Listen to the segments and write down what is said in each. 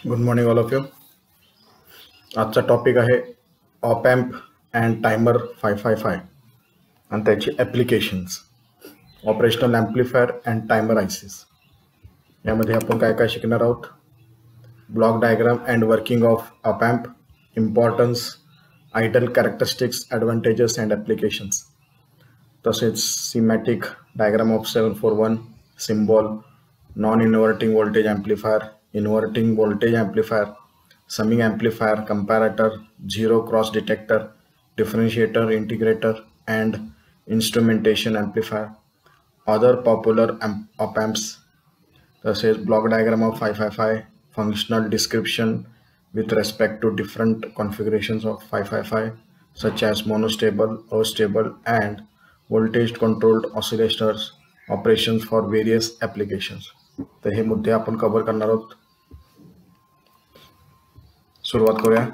Good morning all of you. आजचा topic आहे op amp and timer 555 आणि त्याची applications. Operational amplifier and timer ICs यामध्ये आपण काय काय शिकणार आहोत. Block diagram and working of op amp, importance, ideal characteristics, advantages and applications. तसेच schematic diagram of 741, symbol, non inverting voltage amplifier, inverting voltage amplifier, summing amplifier, comparator, zero cross detector, differentiator, integrator and instrumentation amplifier, other popular op amps. तसेच block diagram of 555, functional description with respect to different configurations of 555 such as monostable, astable and voltage controlled oscillators, operations for various applications. तर हे मुद्दे आपण cover करणार आहोत. सुरुवात करूया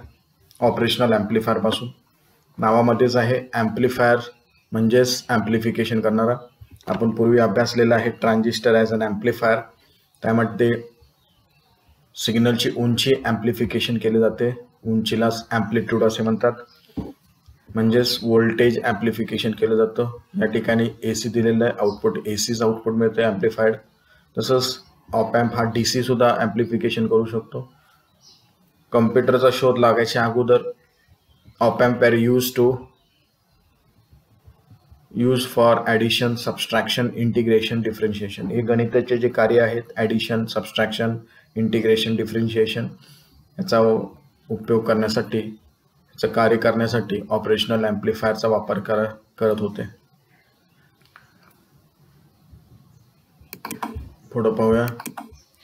operational amplifier पासून. नावामध्येच आहे ॲम्प्लिफायर म्हणजेच ॲम्प्लिफिकेशन करणारा. आपण पूर्वी अभ्यासलेला आहे ट्रान्झिस्टर ॲज अन ॲम्प्लिफायर. त्यामध्ये सिग्नलची उंची ॲम्प्लिफिकेशन केले जाते. उंचीलाच ॲम्प्लिट्यूड असे म्हणतात, म्हणजेच व्होल्टेज ॲम्प्लिफिकेशन केलं जातं. या ठिकाणी AC दिलेलं आहे, आउटपुट ACच आउटपुट मिळते ॲम्प्लिफाईड. तसंच ऑप एम्प हा DC सुद्धा ॲम्प्लिफिकेशन करू शकतो. कम्प्युटरचा शोध लागायच्या अगोदर op amp are use for addition, subtraction, integration, differentiation. हे गणिताचे जे कार्य आहेत, ॲडिशन, सबस्ट्रॅक्शन, इंटिग्रेशन, डिफरेन्शिएशन, याचा उपयोग करण्यासाठी, याचं कार्य करण्यासाठी ऑपरेशनल ॲम्प्लिफायरचा वापर करत होते. पुढे पाहूया.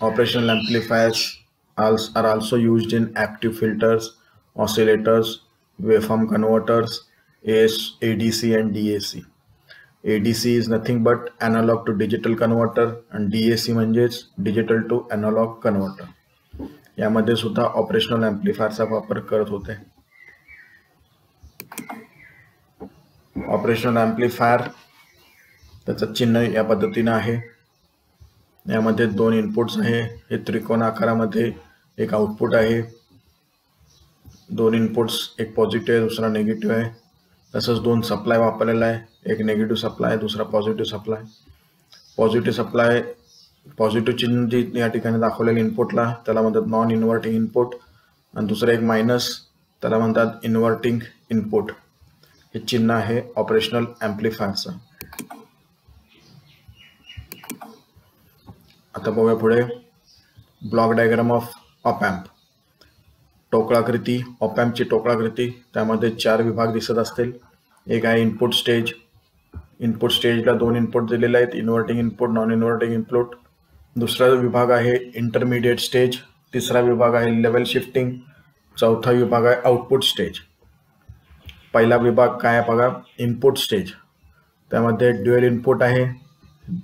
Operational amplifiers are also used in active filters, oscillators, waveform converters, ADC and DAC. ADC is nothing but analog to digital converter and DAC म्हणजेच डिजिटल टू एनालॉग कन्व्हर्टर. यामध्ये सुद्धा ऑपरेशनल ॲम्प्लिफायरचा वापर करत होते. ऑपरेशनल ॲम्प्लिफायर त्याचं चिन्ह या पद्धतीने आहे. यामध्ये दोन इनपुट्स आहे. हे त्रिकोण आकारामध्ये एक आउटपुट आहे. दोन इनपुट्स, एक पॉझिटिव्ह आहे, दुसरा निगेटिव्ह आहे. तसंच दोन सप्लाय वापरलेला आहे. एक निगेटिव्ह सप्लाय, दुसरा पॉझिटिव्ह सप्लाय. पॉझिटिव्ह चिन्ह जी या ठिकाणी दाखवलेलं इनपुटला त्याला म्हणतात नॉन इन्व्हर्टिंग इनपुट, आणि दुसरं एक मायनस त्याला म्हणतात इन्व्हर्टिंग इनपुट. हे चिन्ह आहे ऑपरेशनल ॲम्प्लिफायरचं. आता बघूया पुढे block diagram of op amp. ठोकळाकृती, ऑप एम्पची ठोकळाकृती. त्यामध्ये 4 विभाग दिसत असतील. एक आहे इनपुट स्टेज. इनपुट स्टेजला 2 इनपुट दिलेले आहेत, inverting input, non inverting input. दुसरा विभाग आहे इंटरमिडिएट स्टेज. तिसरा विभाग आहे लेवल शिफ्टिंग. चौथा विभाग आहे आउटपुट स्टेज. पहिला विभाग काय आहे बघा, इनपुट स्टेज. त्यामध्ये ड्युएल इनपुट आहे.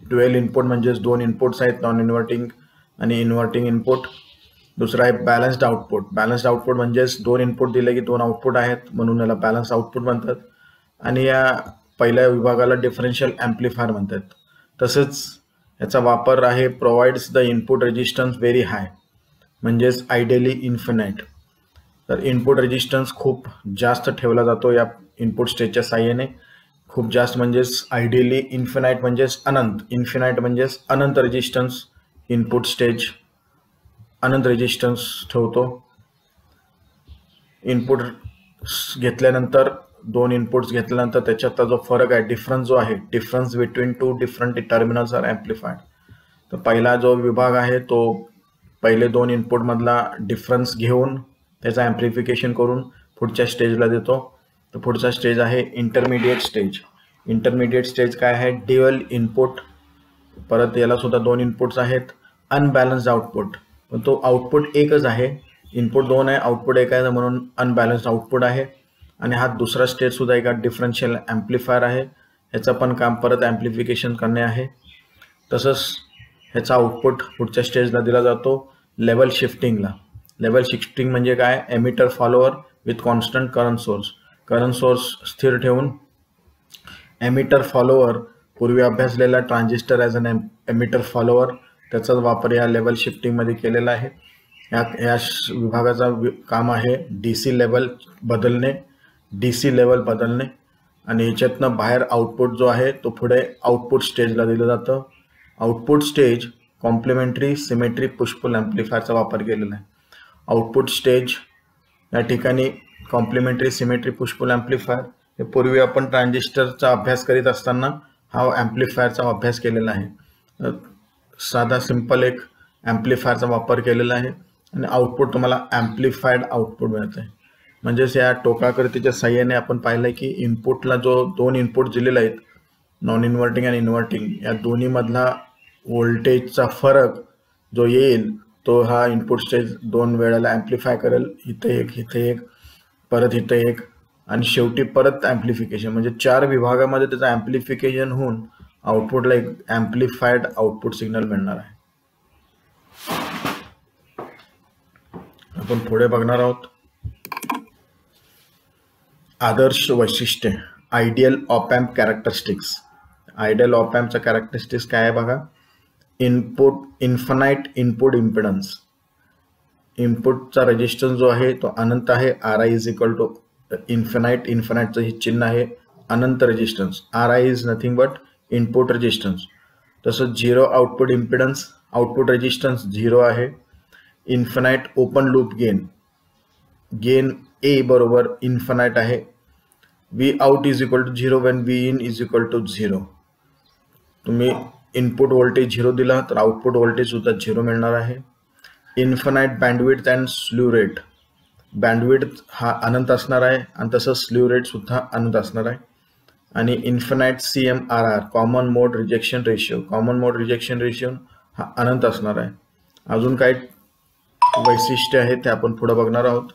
ड्युएल इनपुट म्हणजेच 2 इनपुट्स आहेत, नॉन इन्व्हर्टिंग आणि इन्व्हर्टिंग इनपुट. दुसरा आहे बॅलन्स्ड आउटपुट. बॅलन्स्ड आउटपुट म्हणजेच 2 इनपुट दिले की 2 आउटपुट आहेत, म्हणून याला बॅलन्स आउटपुट म्हणतात. आणि या पहिल्या विभागाला डिफरेन्शियल ॲम्प्लिफायर म्हणतात. तसेच याचा वापर आहे provides the input resistance very high, म्हणजेच आयडियली इन्फिनाईट. तर इनपुट रेजिस्टन्स खूप जास्त ठेवला जातो या इनपुट स्टेजच्या साहाय्याने. खूप जास्त म्हणजेच आयडियली इन्फिनाईट म्हणजेच अनंत. इन्फिनाईट म्हणजेच अनंत रेजिस्टन्स. इनपुट स्टेज अनंत रेजिस्टन्स ठेवतो. इनपुट घेतल्यानंतर 2 इनपुट्स घेतल्यानंतर त्याच्यातला जो फरक आहे, डिफरन्स जो आहे, difference between 2 different terminals are amplified. तर पहिला जो विभाग आहे तो पहिले 2 इनपुटमधला डिफरन्स घेऊन त्याचं ॲम्प्लिफिकेशन करून पुढच्या स्टेजला देतो. तर पुढचा स्टेज आहे इंटरमिडिएट स्टेज. इंटरमिडिएट स्टेज काय आहे, ड्युअल इनपुट. परत याला सुद्धा 2 इनपुट्स आहेत. अनबॅलन्स्ड आउटपुट, पण तो आउटपुट एकच आहे. इनपुट 2 आहे, आउटपुट 1 आहे, म्हणून अनबॅलन्स्ड आउटपुट आहे. आणि हा दुसरा स्टेज सुद्धा एका डिफरन्शियल ॲम्प्लिफायर आहे. ह्याचं पण काम परत ॲम्प्लिफिकेशन करणे आहे. तसंच ह्याचा आउटपुट पुढच्या स्टेजला दिला जातो लेवल शिफ्टिंगला. लेवल शिफ्टिंग म्हणजे काय, emitter follower with constant current source. करंट सोर्स स्थिर ठेवून एमिटर फॉलोअर, पूर्वी अभ्यासलेला transistor as an emitter follower त्याचाच वापर या लेवल शिफ्टिंगमध्ये केलेला आहे. या विभागाचा काम आहे DC लेवल बदलणे, DC लेवल बदलणे आणि याच्यातनं बाहेर आउटपुट जो आहे तो पुढे आउटपुट स्टेजला दिलं जातं. Output stage complementary symmetry push pull ॲम्प्लिफायरचा वापर केलेला आहे. आउटपुट स्टेज या ठिकाणी complementary symmetry push pull amplifier हे पूर्वी आपण ट्रान्झिस्टरचा अभ्यास करीत असताना हा ॲम्प्लिफायरचा अभ्यास केलेला आहे. साधा सिंपल एक ॲम्प्लिफायरचा वापर केलेला आहे आणि आउटपुट तुम्हाला ॲम्प्लिफाईड आउटपुट मिळत आहे. म्हणजेच या टोकाकृतीच्या साह्याने आपण पाहिलं की इनपुटला जो 2 इनपुट दिलेले आहेत, नॉन इन्व्हर्टिंग आणि इन्व्हर्टिंग, या दोन्हीमधला व्होल्टेजचा फरक जो येईल तो हा इनपुट स्टेज 2 वेळेला ॲम्प्लिफाय करेल. इथे एक, इथे एक, परत इथे एक आणि शेवटी परत ॲम्प्लिफिकेशन, म्हणजे 4 विभागामध्ये त्याचं ॲम्प्लिफिकेशन होऊन आउटपुटला एक ॲम्प्लिफाईड आउटपुट सिग्नल मिळणार आहे. आपण पुढे बघणार आहोत आदर्श वैशिष्ट्ये, ideal op amp characteristics. Ideal op एम्पचा कॅरेक्टरिस्टिक्स काय आहे बघा. इन्फानाइट इनपुट इम्पिडन्स, इनपुटचा रेजिस्टन्स जो आहे तो अनंत आहे. Ri is equal to infinite, इन्फानाइटचं हे चिन्ह आहे अनंत resistance. Ri is nothing but input resistance. तसंच 0 आउटपुट इम्पिडन्स, आउटपुट रेजिस्टन्स 0 आहे. Infinite open loop gain, gain A बरोबर इन्फानाइट आहे. V out is equal to 0 when V in is equal to 0. तुम्ही इनपुट व्होल्टेज 0 दिला तर output voltage सुद्धा 0 मिळणार आहे. Infinite bandwidth and slew rate, bandwidth हा अनंत असणार आहे आणि तसंच स्ल्यू रेट सुद्धा अनंत असणार आहे. आणि infinite CMRR, common mode rejection ratio, common mode rejection ratio हा अनंत असणार आहे. अजून काही वैशिष्ट्य आहेत ते आपण पुढे बघणार आहोत.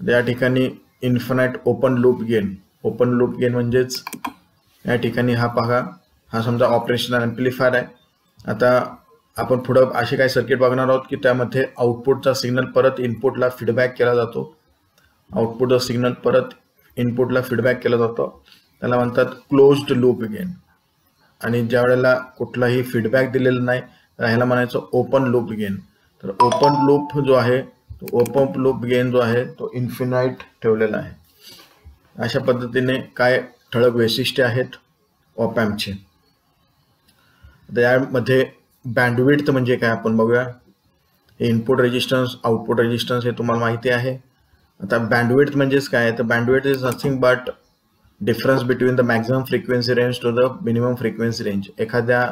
या ठिकाणी infinite open loop gain, open loop gain म्हणजेच या ठिकाणी हा पहा, हा समजा ऑपरेशनल ॲम्प्लिफायर आहे. आता आपण पुढं असे काही सर्किट बघणार आहोत की त्यामध्ये आउटपुटचा सिग्नल परत इनपुटला फीडबॅक केला जातो. आउटपुटचा सिग्नल परत इनपुटला फीडबॅक केला जातो, त्याला म्हणतात क्लोज्ड लूप गेन. आणि ज्या वेळेला कुठलाही फीडबॅक दिलेला नाही तर ह्याला म्हणायचं ओपन लूप गेन. तर ओपन लूप जो आहे तो ओपन लूप गेन जो आहे तो इन्फिनाइट ठेवलेला आहे. अशा पद्धतीने काय ठळक वैशिष्ट्ये आहेत ऑप एम्पचे. यामध्ये बँडविड्थ म्हणजे काय आपण बघूया. हे इनपुट रेजिस्टन्स, आउटपुट रेजिस्टन्स हे तुम्हाला माहिती आहे. आता बँडविड्थ म्हणजेच काय, तर bandwidth is nothing but difference between the maximum frequency range to the minimum frequency range. एखाद्या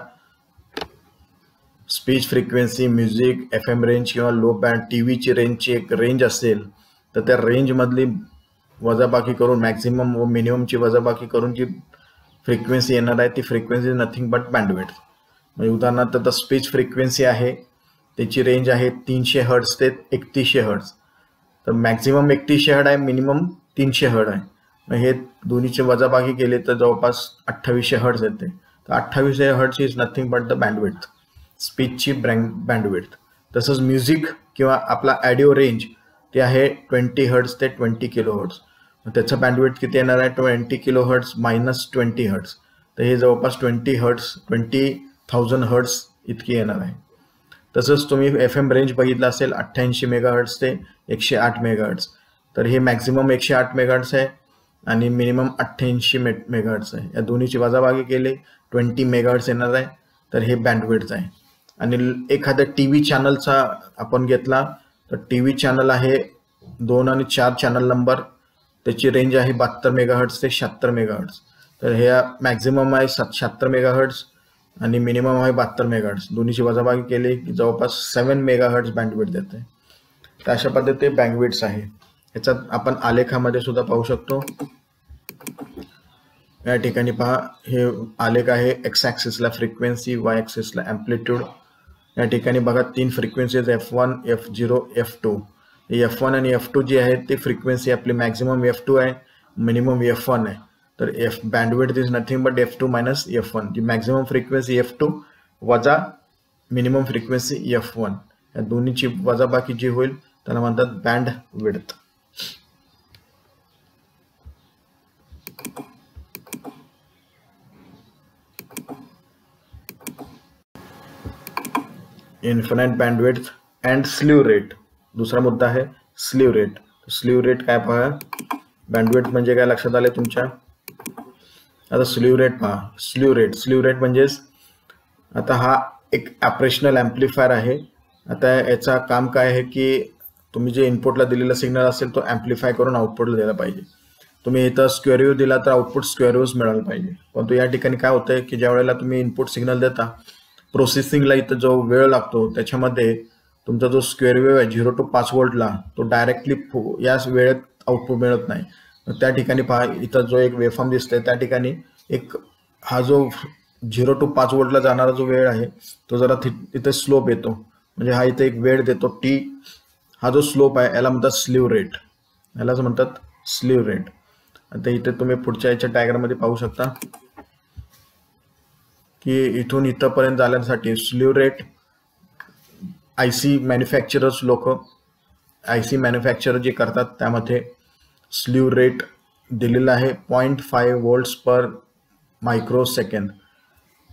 speech frequency, music, FM range किंवा लो बँड टीव्हीची रेंजची एक रेंज असेल तर त्या रेंजमधली वजाबाकी करून मॅक्झिमम व मिनिममची वजाबाकी करून जी फ्रिक्वेन्सी येणार आहे ती फ्रिक्वेन्सी नथिंग बट बँडविड्थ. म्हणजे उदाहरणार्थ तर स्पीच फ्रिक्वेन्सी आहे त्याची रेंज आहे 300 हर्ट्ज ते 3100 हर्ट्ज. तर मॅक्झिमम 3100 हर्ट्ज आहे, मिनिमम 300 हर्ट्ज आहे. मग हे दोन्हीची वजाबाकी केली तर जवळपास 2800 हर्ट्ज येते. तर 2800 hertz is nothing but the bandwidth, स्पीचची बँडविड्थ. तसंच म्युझिक किंवा आपला ऑडिओ रेंज ते आहे 20 हर्ट्ज ते 20 किलो हर्ट्ज. त्याचं बँडविड्थ किती येणार आहे, 20 किलो हर्ट्ज मायनस 20 हर्ट्ज. तर हे जवळपास 20,000 हर्ट्ज इतकी येणार आहे. तसंच तुम्ही FM रेंज बघितला असेल 88 मेगाहर्ट्ज ते 108 मेगाहर्ट्ज. तर हे मॅक्झिमम 108 मेगाहर्ट्ज आहे आणि मिनिमम 88 मेगाहर्ट्ज आहे. या दोन्हीची वजाबाकी केली 20 मेगाहर्ट्ज येणार आहे. तर हे बँडविड्थ आहे. आणि एखाद्या TV चॅनलचा आपण घेतला तर TV चॅनल आहे 2 आणि 4 चॅनल नंबर, त्याची रेंज आहे 72 मेगाहर्ट्ज ते 76 मेगाहर्ट्ज. तर हे मॅक्झिमम आहे 76 मेगाहर्ट्ज आणि मिनिमम आहे 72 मेगाहर्ट्ज. दोन्हीची वजाबाकी केली की जवळपास 7 मेगाहर्ट्ज बँडविड्थ देते. तर अशा पद्धतीने बँडविड्थ आहे. याच्यात आपण आलेखामध्ये सुद्धा पाहू शकतो. या ठिकाणी पहा, हे आलेख आहे. एक्स ॲक्सिसला फ्रिक्वेन्सी, वाय ॲक्सिसला ॲम्प्लिट्यूड. या ठिकाणी बघा 3 frequencies F1, F0, F2. F1 आणि F2 जी आहे ती फ्रिक्वेन्सी आपली मॅक्झिमम F2 आहे, मिनिमम F1 आहे. तर bandwidth is nothing but F2 minus F1. जी मॅक्झिमम फ्रिक्वेन्सी F2 वजा मिनिमम फ्रिक्वेन्सी F1, या दोन्हीची वजाबाकी जी होईल त्याला म्हणतात bandwidth. Infinite bandwidth and slew rate. दुसरा मुद्दा आहे स्लीव रेट. स्लीव रेट काय पहा, बँडविड्थ म्हणजे काय लक्षात आले तुमच्या. आता स्लीव रेट पहा. स्लीव रेट म्हणजेच आता हा एक ऑपरेशनल ॲम्प्लिफायर आहे. आता याचा काम काय आहे की तुम्ही जे इनपुटला दिलेला सिग्नल असेल तो ॲम्प्लिफाय करून आउटपुटला दिला पाहिजे. तुम्ही इथं स्क्वेअर वेव्ह दिला तर आउटपुट स्क्वेअर वेव्हच मिळालं पाहिजे. परंतु या ठिकाणी काय होतंय की ज्या वेळेला तुम्ही इनपुट सिग्नल देता, प्रोसेसिंगला इथं जो वेळ लागतो त्याच्यामध्ये तुमचा जो स्क्वेअर वेव्ह आहे 0 to 5 व्होल्टला तो डायरेक्टली याच वेळेत आउटपुट मिळत नाही. त्या ठिकाणी पहा इथं जो एक वेव्हफॉर्म दिसतोय त्या ठिकाणी एक हा जो 0 to 5 व्होल्टला जाणारा जो वेळ आहे तो जरा इथे स्लोप येतो. म्हणजे हा इथे एक वेळ देतो टी. हा जो स्लोप आहे याला म्हणतात स्लीव रेट. यालाच म्हणतात स्लीव रेट. आता इथे तुम्ही पुढच्या याच्या डायग्राममध्ये पाहू शकता की इथून इथंपर्यंत जाण्यासाठी slew rate IC manufacturers IC manufacturer जे करतात त्यामध्ये स्लीव रेट दिलेला आहे 0.5 व्होल्ट्स पर मायक्रो सेकंड.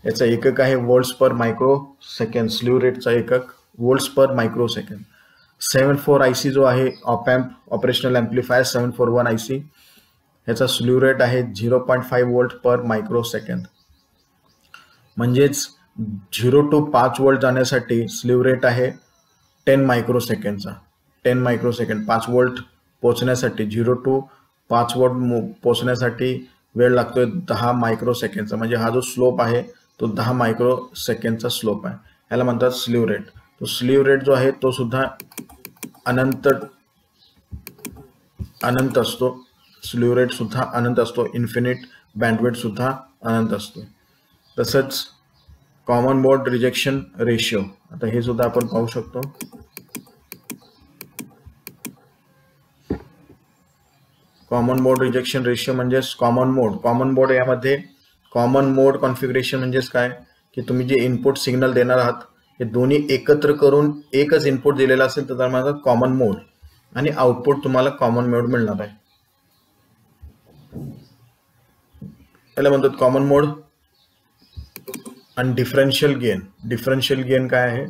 याचा एकक आहे व्होल्ट्स पर मायक्रो सेकंड. स्लीव रेटचा एकक व्होल्ट्स पर मायक्रो सेकंड. 74 IC जो आहे ऑपॅम्प ऑपरेशनल ॲम्प्लिफायर 741 IC ह्याचा स्लीव रेट आहे 0.5 व्होल्ट पर मायक्रो सेकंड. म्हणजेच 0 to 5 व्होल्ट जाण्यासाठी स्लीव रेट आहे 10 मायक्रो सेकंडचा. 10 micro second. 5 व्होल्ट पोहोचण्यासाठी 0 to 5 व्होल्ट पोहोचण्यासाठी वेळ लागतोय 10 मायक्रो सेकंडचा. म्हणजे हा जो स्लोप आहे तो 10 मायक्रो सेकंडचा स्लोप आहे. याला म्हणतात स्लीव रेट. तो स्लीव रेट जो आहे तो सुद्धा अनंत असतो. स्लीव रेट सुद्धा अनंत असतो. इन्फिनिट बँडविड्थ सुद्धा अनंत असतो. तसंच कॉमन मोड रिजेक्शन रेशिओ, आता हे सुद्धा आपण पाहू शकतो. कॉमन मोड रिजेक्शन रेशिओ म्हणजेच कॉमन मोड यामध्ये कॉमन मोड कॉन्फिगरेशन म्हणजेच काय की तुम्ही जे इनपुट सिग्नल देणार आहात हे दोन्ही एकत्र करून एकच इनपुट दिलेला असेल तर त्याला म्हणतात कॉमन मोड आणि आउटपुट तुम्हाला कॉमन मोड मिळणार आहे. याला म्हणतात कॉमन मोड. आणि डिफरन्शियल गेन काय आहे,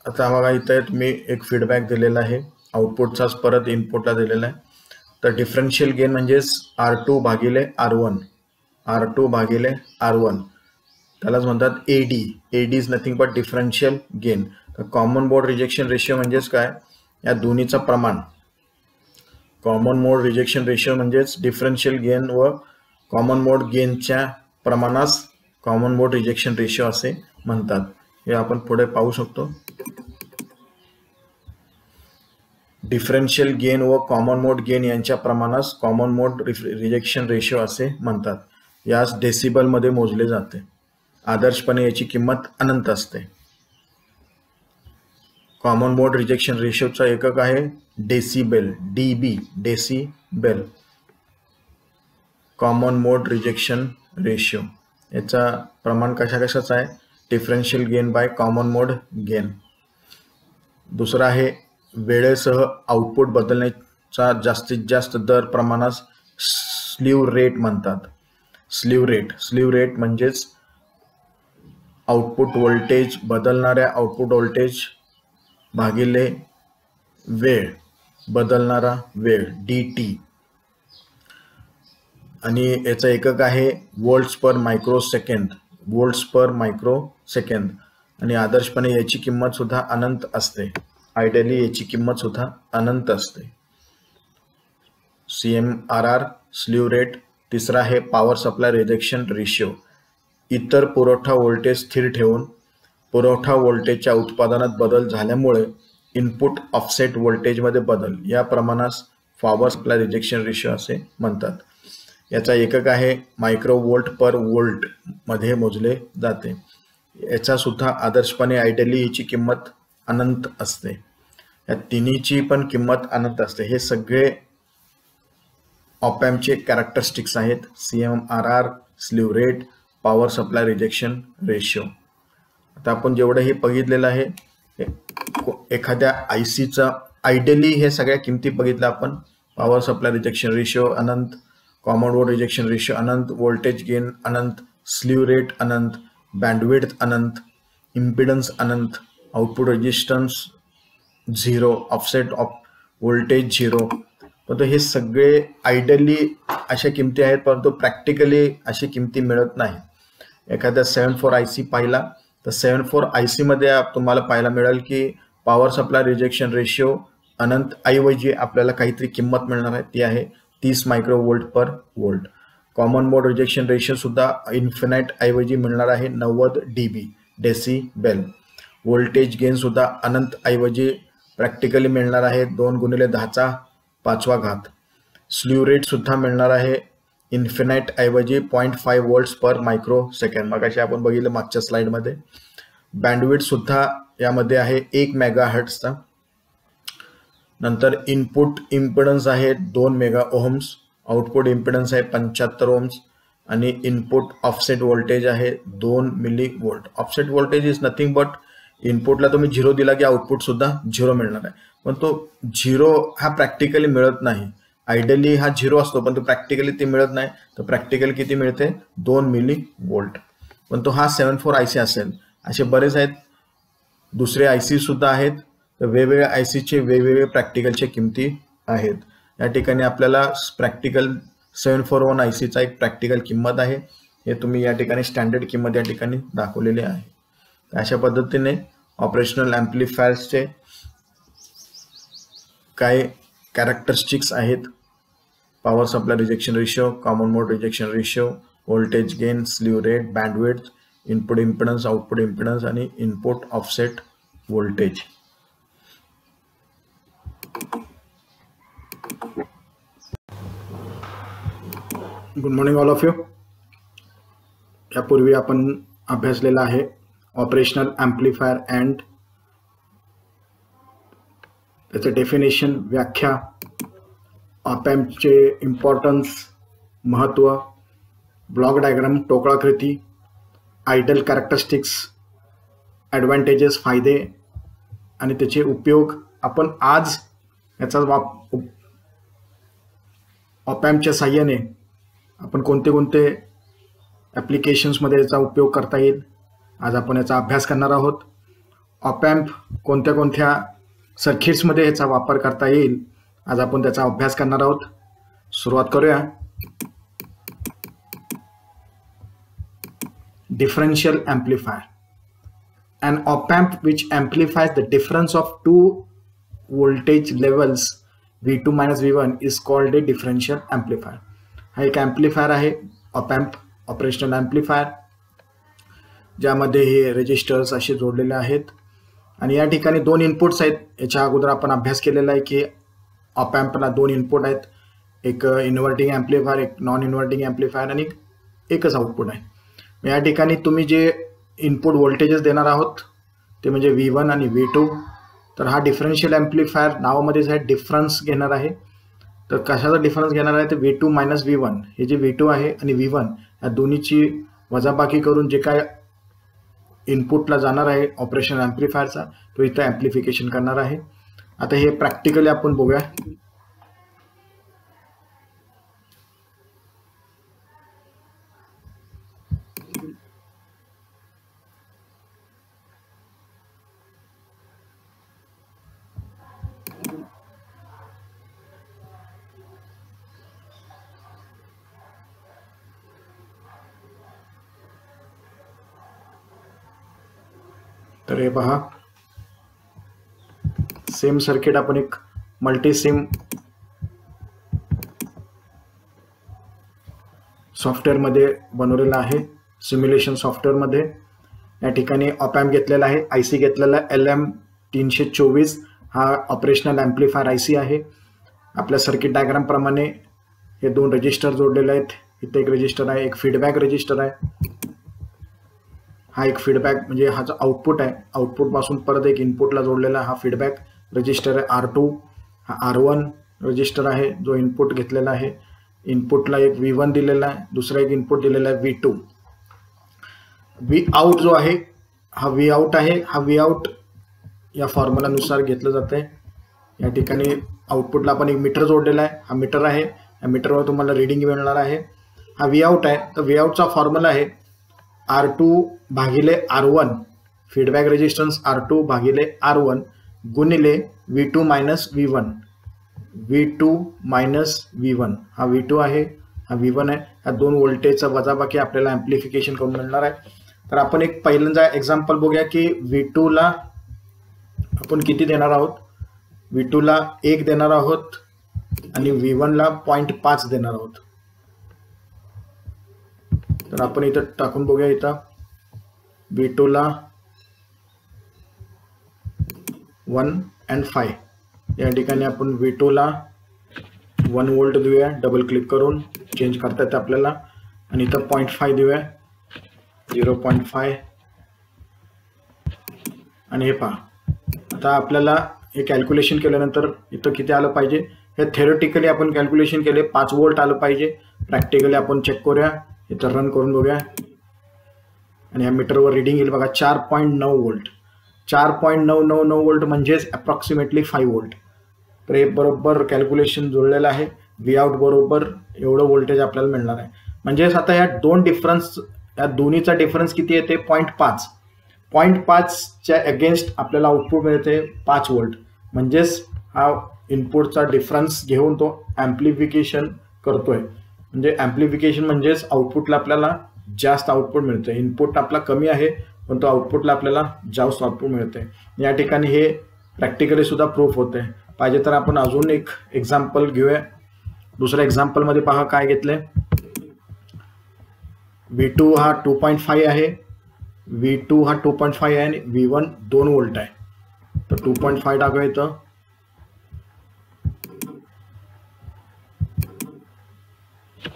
आता बघा इथे तुम्ही एक फीडबॅक दिलेला आहे आउटपुटचाच परत इनपुटला दिलेला आहे. तर डिफरन्शियल गेन म्हणजेच R2 भागिले R1. त्यालाच म्हणतात AD. AD is nothing but differential gain. तर कॉमन मोड रिजेक्शन रेशिओ म्हणजेच काय, या दोन्हीचं प्रमाण. कॉमन मोड रिजेक्शन रेशिओ म्हणजेच डिफरन्शियल गेन व कॉमन मोड गेनच्या प्रमाणास कॉमन मोड रिजेक्शन रेशिओ असे म्हणतात. हे आपण पुढे पाहू शकतो. डिफरन्शियल गेन व कॉमन मोड गेन यांच्या प्रमाणास कॉमन मोड रिजेक्शन रेशिओ असे म्हणतात. यास डेसिबल मध्ये मोजले जाते. आदर्शपणे याची किंमत अनंत असते. कॉमन मोड रिजेक्शन रेशिओचा एकक आहे decibel. DB decibel. Common mode rejection ratio याचा प्रमाण कशाचं आहे, differential gain by common mode gain. दुसरा आहे वेळेसह आउटपुट बदलण्याचा जास्तीत जास्त दर प्रमाणास स्लीव रेट म्हणतात. स्लीव रेट म्हणजेच आउटपुट व्होल्टेज बदलणाऱ्या आउटपुट व्होल्टेज भागिले वेळ बदलणारा वेळ DT. आणि याचा एकक आहे व्होल्ट्स पर मायक्रो सेकंड. आणि आदर्शपणे याची किंमत सुद्धा अनंत असते. आयडियली याची किंमत सुद्धा अनंत असते. CMRR slew rate. तिसरा आहे पॉवर सप्लाय रिजेक्शन रेशिओ. इतर पुरवठा व्होल्टेज स्थिर ठेवून पुरवठा व्होल्टेजच्या उत्पादनात बदल झाल्यामुळे इनपुट ऑफसेट व्होल्टेजमध्ये बदल या प्रमाणास पॉवर सप्लाय रिजेक्शन रेशिओ असे म्हणतात. याचा एकक आहे मायक्रो व्होल्ट पर व्होल्ट मध्ये मोजले जाते. याचा सुद्धा आदर्शपणे आयडियली याची किंमत अनंत असते. या तिन्हीची पण किंमत अनंत असते. हे सगळे ऑपॅम्पचे कॅरेक्टरिस्टिक्स आहेत. CMRR, slew rate, power supply rejection ratio. आता आपण जेवढं हे बघितलेलं आहे एखाद्या ICचा आयडियली हे सगळ्या किमती बघितल्या आपण. पॉवर सप्लाय रिजेक्शन रेशिओ अनंत, कॉमन मोड रिजेक्शन रेशिओ अनंत, व्होल्टेज गेन अनंत, स्लीव रेट अनंत, बँडविड्थ अनंत, इम्पिडन्स अनंत, आउटपुट रेजिस्टन्स 0, ऑफसेट व्होल्टेज 0. परंतु हे सगळे आयडियली अशा किमती आहेत, परंतु प्रॅक्टिकली अशी किमती मिळत नाही. एखाद्या 74 IC पाहिला तर 74 IC मध्ये तुम्हाला पाहायला मिळेल की पॉवर सप्लाय रिजेक्शन रेशिओ अनंत ऐवजी आपल्याला काहीतरी किंमत मिळणार आहे, ती आहे 30 मायक्रोवोल्ट पर volt. Common mode rejection ratio सुद्धा इन्फिनाइट ऐवजी मिळणार आहे 90 dB डेसिबेल. व्होल्टेज गेन सुद्धा अनंत ऐवजी प्रॅक्टिकली मिळणार आहे 2 × 10⁵. स्ल्यू रेट सुद्धा मिळणार आहे इन्फिनाइट ऐवजी 0.5 वोल्ट्स पर मायक्रो सेकंड. मग अशी आपण बघितलं मागच्या स्लाइडमध्ये. बँडविड्थ सुद्धा यामध्ये आहे 1 मेगाहर्ट्झचा. नंतर इनपुट इम्पिडन्स आहे 2 मेगा ओहम्स, आउटपुट इम्पिडन्स आहे 75 ओहम्स आणि इनपुट ऑफसेट व्होल्टेज आहे 2 millivolt. Offset voltage is nothing but इनपुटला तुम्ही 0 दिला की आउटपुट सुद्धा 0 मिळणार आहे, पण तो 0 हा प्रॅक्टिकली मिळत नाही. आयडियली हा 0 असतो, पण तो प्रॅक्टिकली ते मिळत नाही. तर प्रॅक्टिकली किती मिळते 2 मिलीवोल्ट. पण तो हा 74 IC असेल. असे बरेच आहेत, दुसरे IC सुद्धा आहेत. तर वेगवेगळ्या ICचे वेगवेगळे प्रॅक्टिकलच्या किमती आहेत. या ठिकाणी आपल्याला प्रॅक्टिकल 741 ICचा एक प्रॅक्टिकल किंमत आहे, हे तुम्ही या ठिकाणी स्टँडर्ड किंमत या ठिकाणी दाखवलेली आहे. अशा पद्धतीने ऑपरेशनल ॲम्प्लिफायर्सचे काय कॅरेक्टरिस्टिक्स आहेत: power supply rejection ratio, common mode rejection ratio, voltage gain, slew rate, bandwidth, input impedance, output impedance आणि input offset voltage. Good morning all of you. यापूर्वी आपण अभ्यासलेला आहे ऑपरेशनल ॲम्प्लिफायर अँड त्याचं डेफिनेशन, व्याख्या, op एम्पचे importance, महत्त्व, block diagram, टोकळाकृती, आयडियल कॅरेक्टरिस्टिक्स, ॲडव्हान्टेजेस, फायदे आणि त्याचे उपयोग. आपण आज याचा ऑप एम्पच्या साहाय्याने आपण कोणते कोणते ॲप्लिकेशन्समध्ये याचा उपयोग करता येईल आज आपण याचा अभ्यास करणार आहोत. ऑप एम्प कोणत्या कोणत्या सर्किट्समध्ये याचा वापर करता येईल आज आपण त्याचा अभ्यास करणार आहोत. सुरुवात करूया. Differential amplifier. An op amp which amplifies the difference of two voltage levels V2 minus V1 is called a differential amplifier. हा एक ॲम्प्लिफायर आहे ऑप एम्प, ऑपरेशनल ॲम्प्लिफायर, ज्यामध्ये हे रेजिस्टर्स असे जोडलेले आहेत आणि या ठिकाणी 2 इनपुट्स आहेत. याच्या अगोदर आपण अभ्यास केलेला आहे की ऑप एम्पला 2 इनपुट आहेत, एक इन्व्हर्टिंग ॲम्प्लिफायर, एक नॉन इन्व्हर्टिंग ॲम्प्लिफायर आणि एकच आउटपुट आहे. या ठिकाणी तुम्ही जे इनपुट व्होल्टेजेस देणार आहोत ते म्हणजे V1 आणि V2. तर हा डिफरन्शियल ॲम्प्लिफायर नावामध्येच आहे, डिफरन्स घेणार आहे. तर कशाचा डिफरन्स घेणार आहे तर V2 मायनस V1, हे जे V2 आहे आणि V1 या दोन्हीची वजाबाकी करून जे काय इनपुटला जाणार आहे ऑपरेशनल ॲम्प्लिफायरचा तो इथं ॲम्प्लिफिकेशन करणार आहे. आता हे प्रॅक्टिकली आपण बघूया. तर हे पहा, सेम सर्किट आपण एक मल्टी सिम सॉफ्टवेअरमध्ये बनवलेलं आहे, सिम्युलेशन सॉफ्टवेअरमध्ये. या ठिकाणी ऑप एम्प घेतलेला आहे, IC घेतलेला LM324. हा ऑपरेशनल ॲम्प्लिफायर IC आहे. आपल्या सर्किट डायग्रामप्रमाणे हे 2 रजिस्टर जोडलेले आहेत. इथे एक रजिस्टर आहे, एक फीडबॅक रजिस्टर आहे. हा एक फीडबॅक म्हणजे हा जो आउटपुट आहे, आउटपुटपासून परत एक इनपुटला जोडलेला हा फीडबॅक रजिस्टर आहे R2. हा R1 रजिस्टर आहे जो इनपुट घेतलेला आहे. इनपुटला एक V1 दिलेला आहे, दुसरा एक इनपुट दिलेला आहे V2. Vout जो आहे हा Vout आहे. हा Vout या फॉर्म्युलानुसार घेतलं जातं आहे. या ठिकाणी आउटपुटला आपण एक मीटर जोडलेला आहे, हा मीटर आहे. या मीटरवर तुम्हाला रीडिंग मिळणार आहे. हा Vout आहे. तर Voutचा फॉर्म्युला आहे R2 भागिले R1 फीडबॅक रेजिस्टन्स R2 भागिले R1 गुणिले V2 minus V1. V2 minus V1 हा V2 आहे, हा V1 आहे. ह्या दोन व्होल्टेजचा वजाबाकी आपल्याला ॲम्प्लिफिकेशन करून मिळणार आहे. तर आपण एक पहिल्यांदा एक्झाम्पल बघूया की V2 ला आपण किती देणार आहोत. V2 ला 1 देणार आहोत आणि V1 ला 0.5 देणार आहोत. तर आपण इथं टाकून बघूया. इथं V2 ला 1 and 5 या ठिकाणी आपण V2 ला 1 वोल्ट देऊया, डबल क्लिक करून चेंज करता येतं आपल्याला. आणि इथं 0.5 देऊया, 0.5. आणि हे पहा, आता आपल्याला हे कॅल्क्युलेशन केल्यानंतर इथं किती आलं पाहिजे. हे थेरोटिकली आपण कॅल्क्युलेशन केले 5 वोल्ट आलं पाहिजे. प्रॅक्टिकली आपण चेक करूया, इथं रन करून बघूया. आणि या मीटरवर रिडिंग येईल बघा 4.9 वोल्ट. 4.999 वोल्ट म्हणजेच अप्रॉक्सिमेटली 5 वोल्ट. तर हे बरोबर कॅल्क्युलेशन जुळलेलं आहे. व्ही आउट बरोबर एवढं व्होल्टेज आपल्याला मिळणार आहे. म्हणजेच आता या या दोन्हीचा डिफरन्स किती येते 0.5. 0.5च्या अगेन्स्ट आपल्याला आउटपुट मिळते 5 वोल्ट. म्हणजेच हा इनपुटचा डिफरन्स घेऊन तो ॲम्प्लिफिकेशन करतोय. म्हणजे ॲम्प्लिफिकेशन म्हणजेच आउटपुटला आपल्याला जास्त आउटपुट मिळतं. इनपुट आपला कमी आहे पण तो आउटपुटला आपल्याला जास्त आउटपुट मिळते. या ठिकाणी हे प्रॅक्टिकली सुद्धा प्रूफ होते. पाहिजे तर आपण अजून एक एक्झाम्पल घेऊया. दुसऱ्या एक्झाम्पलमध्ये पहा काय घेतले. V2 हा 2.5 आहे, V2 हा 2.5 आहे आणि V1 2 वोल्ट आहे. तर 2.5 टाकूया इथं.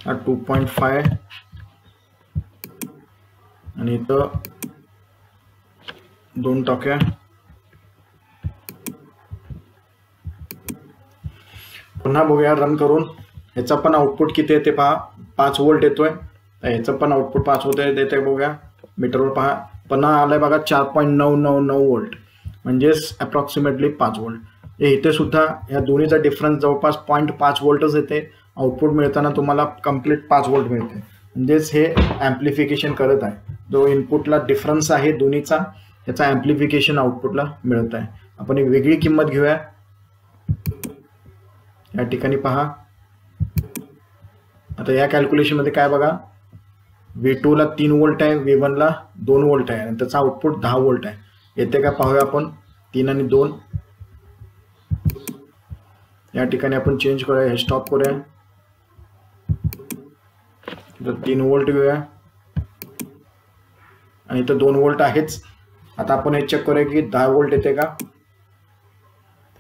हा 2.5 आणि इथं 2 टाकूया. पुन्हा बघूया रन करून. ह्याचा पण आउटपुट किती येते पहा, 5 वोल्ट येतोय. ह्याचं पण आउटपुट 5 होते देते बघूया. मीटरवर पहा पुन्हा आलाय बघा 4.999 वोल्ट म्हणजेच अप्रॉक्सिमेटली 5 वोल्ट. इथे सुद्धा या दोन्हीचा डिफरन्स जवळपास 0.5 वोल्टच येते. आउटपुट मिळताना तुम्हाला कंप्लीट 5 वोल्ट मिळते. म्हणजेच हे ॲम्प्लिफिकेशन करत आहे. जो इनपुटला डिफरन्स आहे दोन्हीचा याचा ॲम्प्लिफिकेशन आउटपुटला मिळत आहे. आपण एक वेगळी किंमत घेऊया. या ठिकाणी पहा आता या कॅल्क्युलेशनमध्ये काय बघा, V2 ला 3 वोल्ट आहे, V1 ला 2 वोल्ट आहे आणि त्याचा आउटपुट 10 वोल्ट आहे. येते का पाहूया आपण. 3 आणि 2 या ठिकाणी आपण चेंज करूया, हे स्टॉप करूया. तर 3 वोल्ट घेऊया आणि इथं 2 वोल्ट आहेच. आता आपण हे चेक करूया की 10 वोल्ट येते का.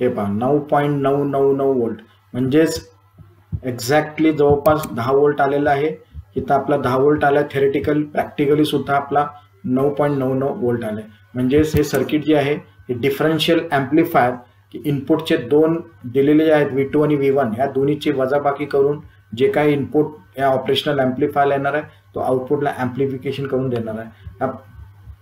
हे पहा 9.999 वोल्ट म्हणजेच एक्झॅक्टली जवळपास 10 वोल्ट आलेला आहे. इथं आपला 10 वोल्ट आला. थेरेटिकल प्रॅक्टिकली सुद्धा आपला 9.99 वोल्ट आले. म्हणजेच हे सर्किट जे आहे हे डिफरन्शियल ॲम्प्लिफायर की इनपुटचे 2 दिलेले आहेत V2 आणि V1 ह्या दोन्हीची वजाबाकी करून जे काही इनपुट या ऑपरेशनल ॲम्प्लिफायरला येणार आहे तो आउटपुटला ॲम्प्लिफिकेशन करून देणार आहे.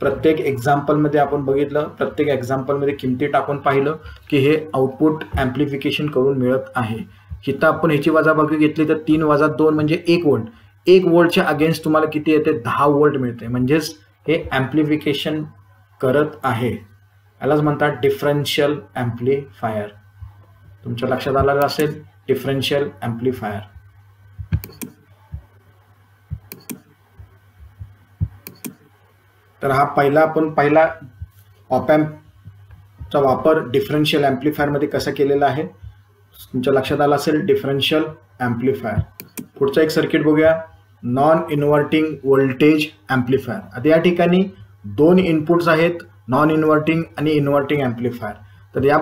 प्रत्येक एक्झाम्पलमध्ये आपण बघितलं, प्रत्येक एक्झाम्पलमध्ये किमती टाकून पाहिलं की हे आउटपुट ॲम्प्लिफिकेशन करून मिळत आहे. इथं आपण ह्याची वजाबाकी घेतली तर 3 वजा 2 म्हणजे 1 वोल्ट. 1 वोल्टच्या अगेन्स्ट तुम्हाला किती येते 10 वोल्ट मिळते. म्हणजेच हे ॲम्प्लिफिकेशन करत आहे. यालाच म्हणतात डिफरन्शियल ॲम्प्लिफायर. तुमच्या लक्षात आलेलं असेल डिफरन्शियल ॲम्प्लिफायर. तर हा पहिला ऑप ॲम्पचा वापर डिफरन्शियल ॲम्प्लिफायरमध्ये कसा केलेला आहे तुमच्या लक्षात आलं असेल. Differential amplifier. पुढचा एक सर्किट बघूया. Non inverting voltage amplifier. आता या ठिकाणी 2 इनपुट्स आहेत, नॉन इन्व्हर्टिंग आणि इन्व्हर्टिंग ॲम्प्लिफायर. तर या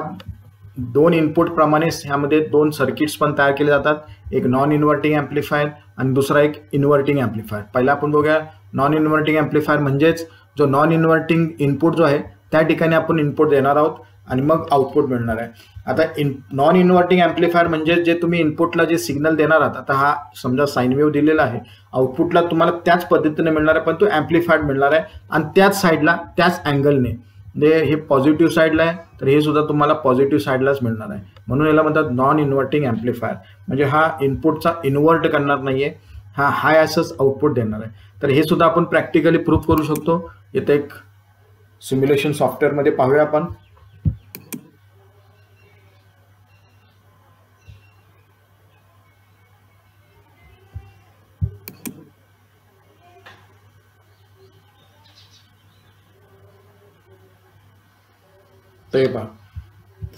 2 इनपुट प्रमाणेच ह्यामध्ये 2 सर्किट्स पण तयार केले जातात. एक नॉन इन्व्हर्टिंग ॲम्प्लिफायर आणि दुसरा एक इन्व्हर्टिंग ॲम्प्लिफायर. पहिला आपण बघूया नॉन इन्व्हर्टिंग ॲम्प्लिफायर म्हणजेच जो नॉन इन्व्हर्टिंग इनपुट जो आहे त्या ठिकाणी आपण इनपुट देणार आहोत आणि मग आउटपुट मिळणार आहे. आता नॉन इन्व्हर्टिंग ॲम्प्लिफायर म्हणजे जे तुम्ही इनपुटला जे सिग्नल देणार आहात. आता हा समजा साइन वेव्ह दिलेला आहे, आउटपुटला तुम्हाला त्याच पद्धतीने मिळणार आहे पण तो ॲम्प्लिफाईड मिळणार आहे आणि त्याच साईडला त्याच अँगलने. म्हणजे हे पॉझिटिव्ह साईडला आहे तर हे सुद्धा तुम्हाला पॉझिटिव्ह साईडलाच मिळणार आहे. म्हणून याला म्हणतात नॉन इन्व्हर्टिंग ॲम्प्लिफायर. म्हणजे हा इनपुटचा इन्व्हर्ट करणार नाहीये, हा हाय असंच आउटपुट देणार आहे. तर हे सुद्धा आपण प्रॅक्टिकली प्रूफ करू शकतो. इथे एक सिम्युलेशन सॉफ्टवेअरमध्ये पाहूया आपण. ते पहा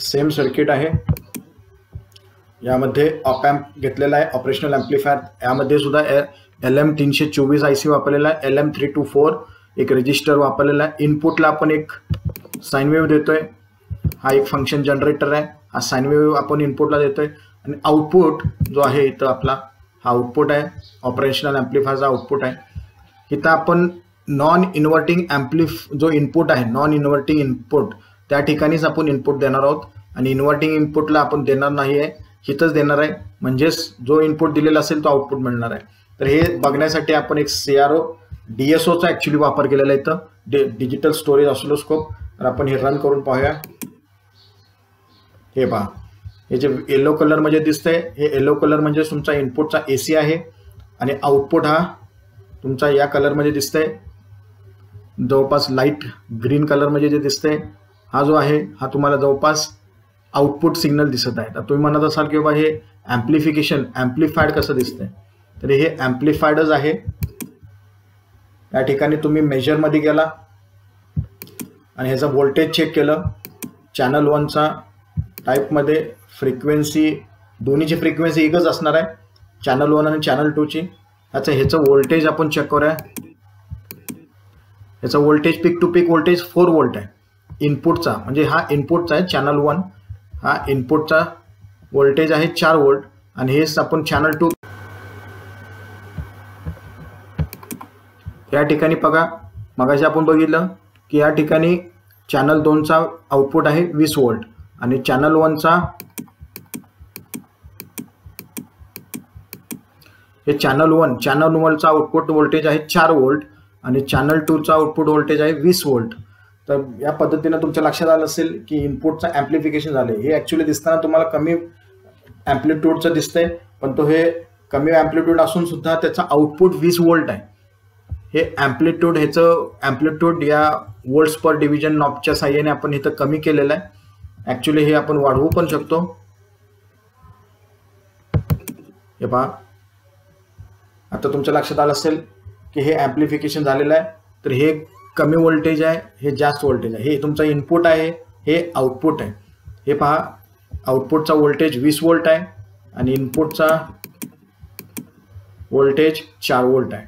सेम सर्किट आहे. यामध्ये ऑप एम्प घेतलेला आहे, ऑपरेशनल ॲम्प्लिफायर. यामध्ये सुद्धा LM324 IC वापरलेला आहे, LM324 एक रजिस्टर वापरलेला आहे. इनपुटला आपण एक साइन वेव्ह देतोय, हा एक फंक्शन जनरेटर आहे. हा साइन वेव्ह आपण इनपुटला देतोय आणि आउटपुट जो आहे इथं आपला हा आउटपुट आहे, ऑपरेशनल ॲम्प्लिफायरचा आउटपुट आहे. इथं आपण नॉन इन्व्हर्टिंग जो इनपुट आहे, नॉन इन्व्हर्टिंग इनपुट त्या ठिकाणीच आपण इनपुट देणार आहोत आणि इन्व्हर्टिंग इनपुटला आपण देणार नाही आहे, इथंच देणार आहे. म्हणजेच जो इनपुट दिलेला असेल तो आउटपुट मिळणार आहे. तर हे बघण्यासाठी आपण एक CRO DSOचा ॲक्च्युली वापर केलेला आहे इथं, डिजिटल स्टोरेज ऑसिलोस्कोप. तर आपण हे रन करून पाहूया. हे पहा, हे जे येलो कलर मध्ये दिसतंय, हे येलो कलर म्हणजे तुमचा इनपुटचा AC आहे आणि आउटपुट हा तुमचा या कलरमध्ये दिसतंय, जवळपास लाईट ग्रीन कलरमध्ये जे दिसतंय हा जो आहे हा तुम्हाला जवळपास आउटपुट सिग्नल दिसत आहे. तर तुम्ही म्हणत असाल की बाबा हे ॲम्प्लिफाईड कसं दिसतंय, तर हे ॲम्प्लिफाईडच आहे. या ठिकाणी तुम्ही मेजरमध्ये गेला आणि ह्याचा व्होल्टेज चेक केलं. चॅनल 1चा टाईपमध्ये फ्रिक्वेन्सी, दोन्हीची फ्रिक्वेन्सी एकच असणार आहे, चॅनल 1 आणि चॅनल 2ची. ह्याचं व्होल्टेज आपण चेक करूया. ह्याचा voltage peak to peak voltage 4 volt आहे इनपुटचा, म्हणजे हा इनपुटचा आहे चॅनल 1, हा इनपुटचा व्होल्टेज आहे 4 व्होल्ट आणि हेच आपण चॅनल 2. या ठिकाणी बघा, मगाशी आपण बघितलं की या ठिकाणी चॅनल 2चा आउटपुट आहे 20 व्होल्ट आणि चॅनल 1चा हे चॅनल 1चा आउटपुट व्होल्टेज आहे 4 व्होल्ट आणि चॅनल 2चा आउटपुट व्होल्टेज आहे 20 व्होल्ट. तर या पद्धतीने तुमच्या लक्षात आलं असेल की इनपुटचं ॲम्प्लिफिकेशन झालं. हे ॲक्च्युली दिसताना तुम्हाला कमी ॲम्प्लिट्यूडचं दिसतंय, पण तो हे कमी ॲम्प्लिट्यूड असून सुद्धा त्याचा आउटपुट 20 व्होल्ट आहे. हे ॲम्प्लिट्यूड या वोल्ट्स पर डिव्हिजन नॉबच्या साह्याने आपण इथं कमी केलेलं आहे. ॲक्च्युली हे आपण वाढवू पण शकतो. हे पहा, आता तुमच्या लक्षात आलं असेल की हे ॲम्प्लिफिकेशन झालेलं आहे. तर हे कमी व्होल्टेज आहे, हे जास्त व्होल्टेज आहे. हे तुमचा इनपुट आहे, हे आउटपुट आहे. हे पहा, आउटपुटचा व्होल्टेज 20 व्होल्ट आहे आणि इनपुटचा व्होल्टेज 4 व्होल्ट आहे.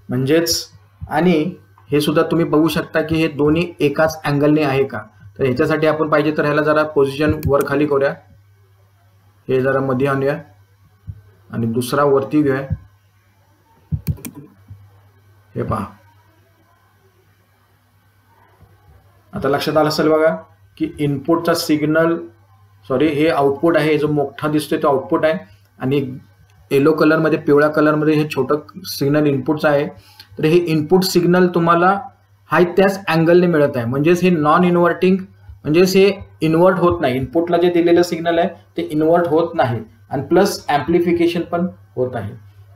म्हणजेच आणि हे सुद्धा तुम्ही बघू शकता की हे दोन्ही एकाच अँगलने आहे का. तर ह्याच्यासाठी आपण पाहिजे तर ह्याला जरा पोझिशन वर खाली करूया, हे जरा मध्ये आणूया आणि दुसरा वरती घेऊया. हे पहा, आता लक्षात आलं असेल बघा की इनपुटचा सिग्नल, हे आउटपुट आहे, जो मोठा दिसतोय तो आउटपुट आहे आणि येलो कलरमध्ये, पिवळ्या कलरमध्ये हे छोटं सिग्नल इनपुटचं आहे. तर हे इनपुट सिग्नल तुम्हाला हा त्याच अँगलने मिळत आहे. म्हणजेच हे नॉन इन्व्हर्टिंग, म्हणजेच हे इन्व्हर्ट होत नाही. इनपुटला जे दिलेलं सिग्नल आहे ते इन्व्हर्ट होत नाही आणि प्लस ॲम्प्लिफिकेशन पण होत आहे.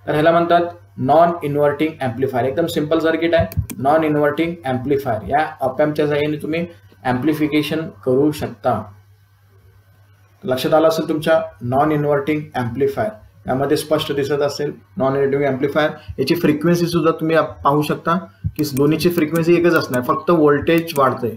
तर ह्याला म्हणतात नॉन इन्व्हर्टिंग ॲम्प्लिफायर. एकदम सिंपल सर्किट आहे, नॉन इन्व्हर्टिंग ॲम्प्लिफायर. या ऑप एम्पच्या साहाय्याने तुम्ही ॲम्प्लिफिकेशन करू शकता. लक्षात आलं असेल तुमच्या नॉन इन्व्हर्टिंग ॲम्प्लिफायर, यामध्ये स्पष्ट दिसत असेल नॉन इन्व्हर्टिंग ॲम्प्लिफायर. याची फ्रिक्वेन्सी सुद्धा तुम्ही पाहू शकता की दोन्हीची फ्रिक्वेन्सी एकच असणार, फक्त व्होल्टेज वाढते,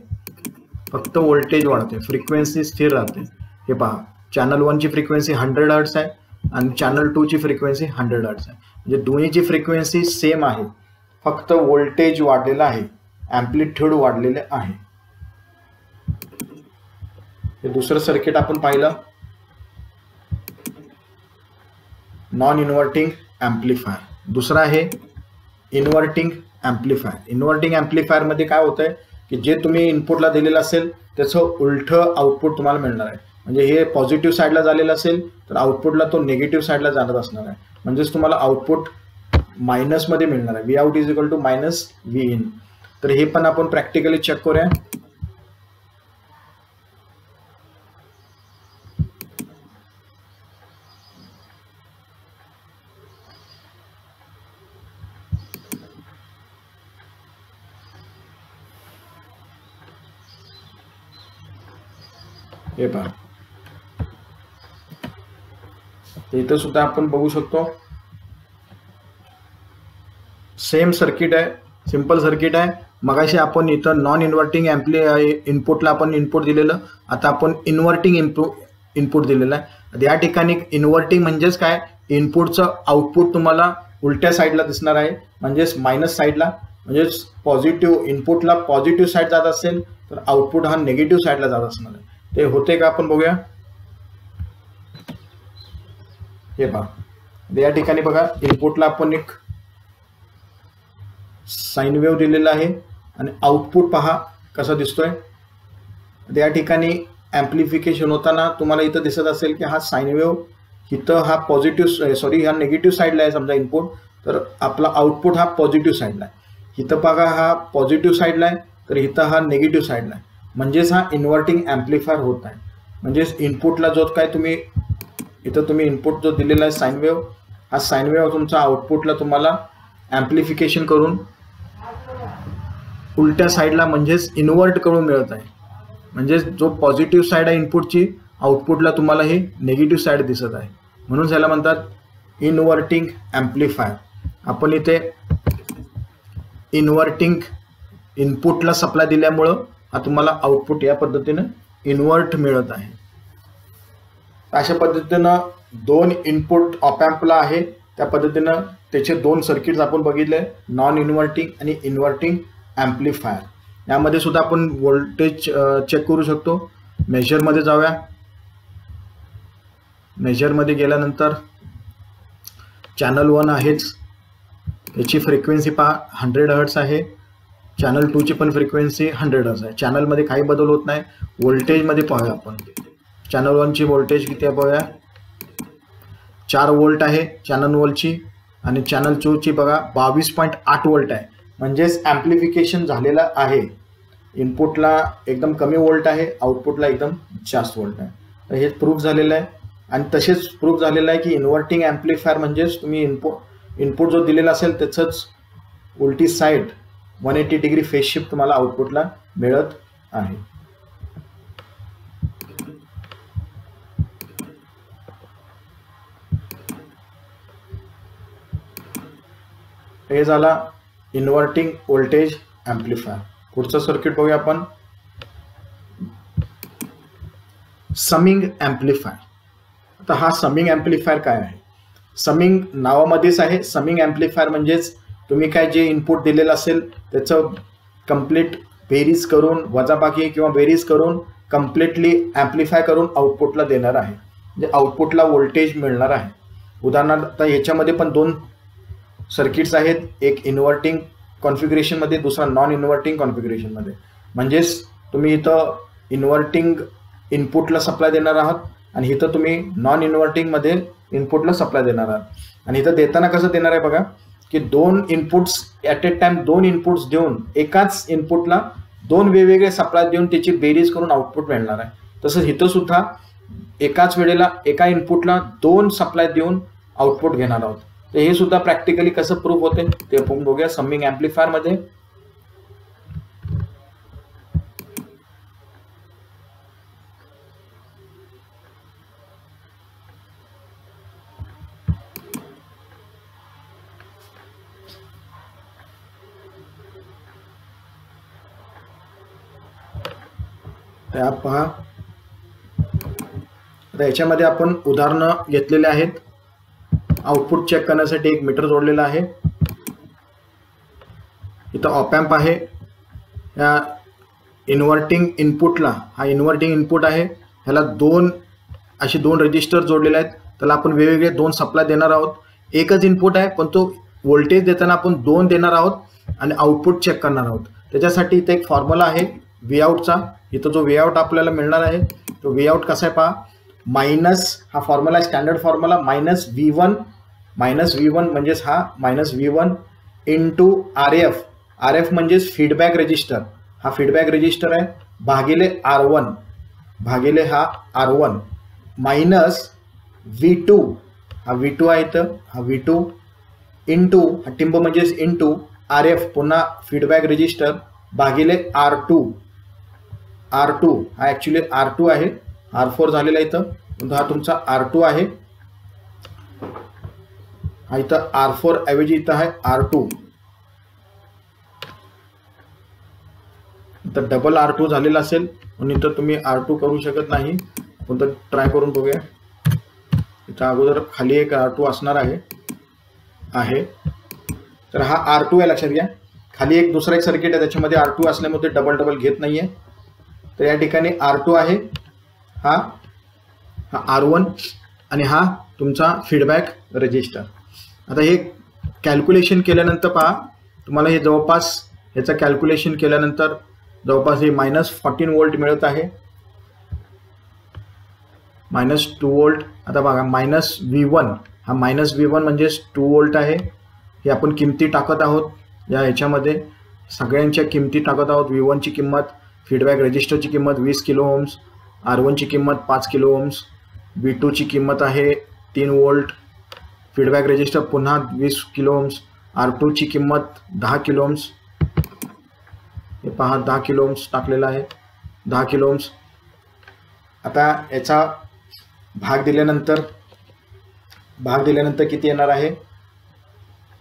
फ्रिक्वेन्सी स्थिर राहते. हे पहा, चॅनल 1ची फ्रिक्वेन्सी 100 हर्ट्ज आहे आणि चॅनल 2ची फ्रिक्वेन्सी 100 हर्ट्ज आहे. म्हणजे दोन्हीची फ्रिक्वेन्सी सेम आहे, फक्त व्होल्टेज वाढलेला आहे, ॲम्प्लिट्यूड वाढलेले आहे. हे दुसरं सर्किट आपण पाहिलं, नॉन इन्व्हर्टिंग ॲम्प्लिफायर. दुसरा आहे इन्व्हर्टिंग ॲम्प्लिफायर. इन्व्हर्टिंग ॲम्प्लिफायरमध्ये काय होतंय की जे तुम्ही इनपुटला दिलेलं असेल त्याचं उलटं आउटपुट तुम्हाला मिळणार आहे. म्हणजे हे पॉझिटिव्ह साईडला झालेलं असेल तर आउटपुटला तो निगेटिव्ह साईडला जाणत असणार आहे. म्हणजेच तुम्हाला आउटपुट मायनसमध्ये मिळणार आहे, V out = -V in. तर हे पण आपण प्रॅक्टिकली चेक करूया. हे पहा, इथं सुद्धा आपण बघू शकतो सेम सर्किट आहे, सिंपल सर्किट आहे. मगाशी आपण इथं नॉन इन्व्हर्टिंग इनपुटला आपण इनपुट दिलेलं, आता आपण इन्व्हर्टिंग इनपुट दिलेलं आहे. या ठिकाणी इन्व्हर्टिंग म्हणजेच काय, इनपुटचं आउटपुट तुम्हाला उलट्या साईडला दिसणार आहे, म्हणजेच मायनस साईडला. म्हणजेच पॉझिटिव्ह इनपुटला पॉझिटिव्ह साईड जात असेल तर आउटपुट हा निगेटिव्ह साईडला जात असणार आहे. ते होते का आपण बघूया. हे पहा, या ठिकाणी बघा इनपुटला आपण एक साइन वेव्ह दिलेला आहे आणि आउटपुट पहा कसा दिसतोय. या ठिकाणी ॲम्प्लिफिकेशन होताना तुम्हाला इथं दिसत असेल की हा साइन वेव्ह इथं हा पॉझिटिव्ह हा निगेटिव्ह साईडला आहे समजा इनपुट, तर आपला आउटपुट हा पॉझिटिव्ह साईडला आहे. इथं बघा हा पॉझिटिव्ह साईडला आहे तर इथं हा निगेटिव्ह साईडला आहे. म्हणजेच हा इन्व्हर्टिंग ॲम्प्लिफायर होत आहे. म्हणजेच इनपुटला जो काय तुम्ही इथं तुम्ही इनपुट जो दिलेला आहे साइन वेव्ह, हा साइन वेव्ह तुमचा आउटपुटला तुम्हाला ॲम्प्लिफिकेशन करून उलट्या साईडला म्हणजेच इन्व्हर्ट करून मिळत आहे. म्हणजेच जो पॉझिटिव्ह साईड आहे इनपुटची, आउटपुटला तुम्हाला हे निगेटिव्ह साईड दिसत आहे. म्हणून त्याला म्हणतात इन्व्हर्टिंग ॲम्प्लिफायर. आपण इथे इन्व्हर्टिंग इनपुटला सप्लाय दिल्यामुळं हा तुम्हाला आउटपुट या पद्धतीनं इन्व्हर्ट मिळत आहे. अशा पद्धतीनं दोन इनपुट ऑप एम्पला आहे, त्या पद्धतीनं त्याचे दोन सर्किट्स आपण बघितले, नॉन इन्व्हर्टिंग आणि इन्व्हर्टिंग ॲम्प्लिफायर. यामध्ये सुद्धा आपण व्होल्टेज चेक करू शकतो. मेजरमध्ये जाऊया. मेजरमध्ये गेल्यानंतर चॅनल 1 आहेच, याची फ्रिक्वेन्सी पहा 100 हर्ट्स आहे. चॅनल 2 ची पण फ्रिक्वेन्सी 100 हर्ट्स आहे. चॅनलमध्ये काही बदल होत नाही. व्होल्टेजमध्ये पाहूया आपण. चॅनल 1 ची व्होल्टेज किती आहे पाहूया, 4 व्होल्ट आहे चॅनल 1 ची, आणि चॅनल 2 ची बघा 22.8 व्होल्ट आहे. म्हणजेच ॲम्प्लिफिकेशन झालेलं आहे. इनपुटला एकदम कमी व्होल्ट आहे, आउटपुटला एकदम जास्त व्होल्ट आहे. तर हे प्रूफ झालेलं आहे. आणि तसेच प्रूफ झालेलं आहे की इन्व्हर्टिंग ॲम्प्लिफायर म्हणजेच तुम्ही इनपुट जो दिलेला असेल त्याचंच उलटी साईड 180 डिग्री फेज शिफ्ट तुम्हाला आउटपुटला मिळत आहे. हे झाला इन्व्हर्टिंग व्होल्टेज ॲम्प्लिफायर. पुढचं सर्किट बघूया आपण, समिंग ॲम्प्लिफायर. आता हा समिंग ॲम्प्लिफायर काय आहे, समिंग नावामध्येच आहे. समिंग ॲम्प्लिफायर म्हणजेच तुम्ही काय जे इनपुट दिलेलं असेल त्याचं कंप्लीट बेरीज करून, वजाबाकी किंवा बेरीज करून कंप्लिटली ॲम्प्लिफाय करून आउटपुटला देणार आहे. म्हणजे आउटपुटला व्होल्टेज मिळणार आहे. उदाहरणार्थ याच्यामध्ये पण दोन सर्किट्स आहेत, एक इन्व्हर्टिंग कॉन्फिगरेशनमध्ये, दुसरा नॉन इन्व्हर्टिंग कॉन्फिगरेशनमध्ये. म्हणजेच तुम्ही इथं इन्व्हर्टिंग इनपुटला सप्लाय देणार आहात आणि इथं तुम्ही नॉन इन्व्हर्टिंगमध्ये इनपुटला सप्लाय देणार आहात. आणि इथं देताना कसं देणार आहे बघा, की दोन इनपुट्स ॲट ए टाइम दोन इनपुट्स देऊन एकाच इनपुटला दोन वेगवेगळे सप्लाय देऊन त्याची बेरीज करून आउटपुट मिळणार आहे. तसंच इथं सुद्धा एकाच वेळेला एका इनपुटला दोन सप्लाय देऊन आउटपुट घेणार आहोत. तर हे सुद्धा प्रॅक्टिकली कसं प्रूफ होते ते आपण बघूया समिंग ॲम्प्लिफायरमध्ये. त्या पहा, आता याच्यामध्ये आपण उदाहरणं घेतलेले आहेत. आउटपुट चेक करण्यासाठी एक मीटर जोडलेला आहे. इथं ऑप एम्प आहे. या इन्व्हर्टिंग इनपुटला, हा इन्व्हर्टिंग इनपुट आहे, ह्याला असे दोन रजिस्टर जोडलेले आहेत. त्याला आपण वेगवेगळे दोन सप्लाय देणार आहोत. एकच इनपुट आहे पण तो व्होल्टेज देताना आपण दोन देणार आहोत आणि आउटपुट चेक करणार आहोत. त्याच्यासाठी इथे एक फॉर्म्युला आहे Voutचा. इथं जो Vout आपल्याला मिळणार आहे तो Vout कसा आहे पहा, मायनस, हा फॉर्म्युला स्टँडर्ड फॉर्म्युला, -V1 म्हणजेच हा -V1 इंटू RF. RF म्हणजेच फीडबॅक रजिस्टर, हा फीडबॅक रजिस्टर आहे, भागिले R1, भागिले हा R1, मायनस V2, हा V2 आहे इथं, हा V2 इंटू, हा टिंब म्हणजेच इंटू RF, पुन्हा फीडबॅक रजिस्टर, भागिले R2. हा ॲक्च्युली R2 आहे, R4 झालेला इथं, हा तुमचा R2 आहे, हा इथं R4 ऐवजी इथं आहे R2, तर डबल R2 झालेला असेल म्हणून इथं तुम्ही R2 करू शकत नाही, पण तर ट्राय करून बघूया. इथं अगोदर खाली एक R2 असणार आहे, तर हा R2 आहे, लक्षात घ्या. खाली एक दुसरा एक सर्किट आहे त्याच्यामध्ये R2 असल्यामुळे डबल घेत नाहीये, तर या ठिकाणी R2 आहे, हा R1 आणि हा तुमचा फीडबॅक रजिस्टर. आता हे कॅल्क्युलेशन केल्यानंतर पहा, तुम्हाला हे जवळपास ह्याचं कॅल्क्युलेशन केल्यानंतर जवळपास हे -14 वोल्ट मिळत आहे, -2 वोल्ट. आता बघा -V1, हा -V1 म्हणजेच 2 वोल्ट आहे. हे आपण किमती टाकत आहोत या ह्याच्यामध्ये, सगळ्यांच्या किमती टाकत आहोत. V1 ची किंमत, फीडबॅक रजिस्टरची किंमत 20 किलो ओम्स, R1 ची किंमत 5 किलो ओम्स, V2 ची किंमत आहे 3 वोल्ट, फीडबॅक रजिस्टर पुन्हा 20 किलो ओम्स, R2 ची किंमत 10 किलो ओम्स. हे पहा 10 किलो ओम्स टाकलेला आहे, 10 किलो ओम्स. आता याचा भाग दिल्यानंतर किती येणार आहे?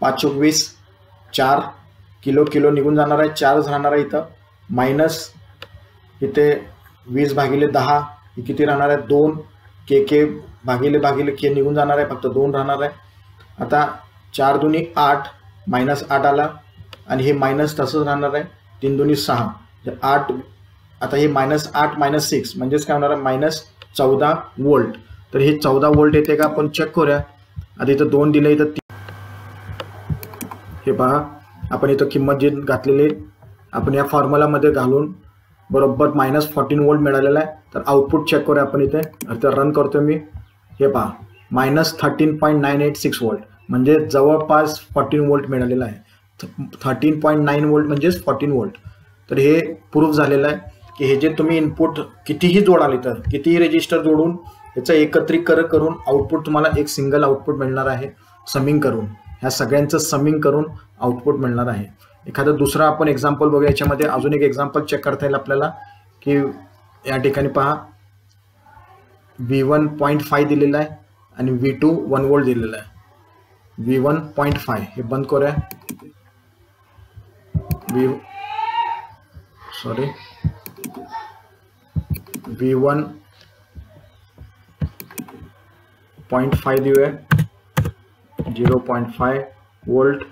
5 चोक 20, 4 किलो निघून जाणार आहे, 4च राहणार आहे इथं. मायनस इथे 20 भागिले 10 हे किती राहणार आहे? 2 के भागिले के निघून जाणार आहे, फक्त 2 राहणार आहे. आता 4 दुनी 8, -8 आला आणि हे मायनस तसंच राहणार आहे. 3 दुनी 6, 8. आता हे -8 -6 म्हणजेच काय होणार आहे? -14 वोल्ट. तर हे 14 वोल्ट येते का आपण चेक करूया. आता इथं 2 दिले, इथं 3. हे पहा, आपण इथं किंमत जी घातलेली आपण या फॉर्म्युलामध्ये घालून बरोबर -14 वोल्ट मिळालेला आहे. तर आउटपुट चेक करूया आपण इथे. तर रन करतो मी. हे पहा -13.986 वोल्ट म्हणजे जवळपास 14 वोल्ट मिळालेला आहे. 13.9 वोल्ट म्हणजेच 14 वोल्ट. तर हे प्रूफ झालेलं आहे की हे जे तुम्ही इनपुट कितीही जोडाल, तर कितीही रजिस्टर जोडून याचं एकत्रीकरण करून आउटपुट तुम्हाला एक सिंगल आउटपुट मिळणार आहे. समिंग करून, ह्या सगळ्यांचं समिंग करून आउटपुट मिळणार आहे. एखादं दुसरा आपण एक्झाम्पल बघूया. याच्यामध्ये अजून एक एक्झाम्पल चेक करता येईल आपल्याला की या ठिकाणी पहा V1 0.5 दिलेला आहे आणि V2 1 वोल्ट दिलेला आहे. V1 0.5 हे बंद करूया. V1 0.5 देऊया, 0.5 वोल्ट.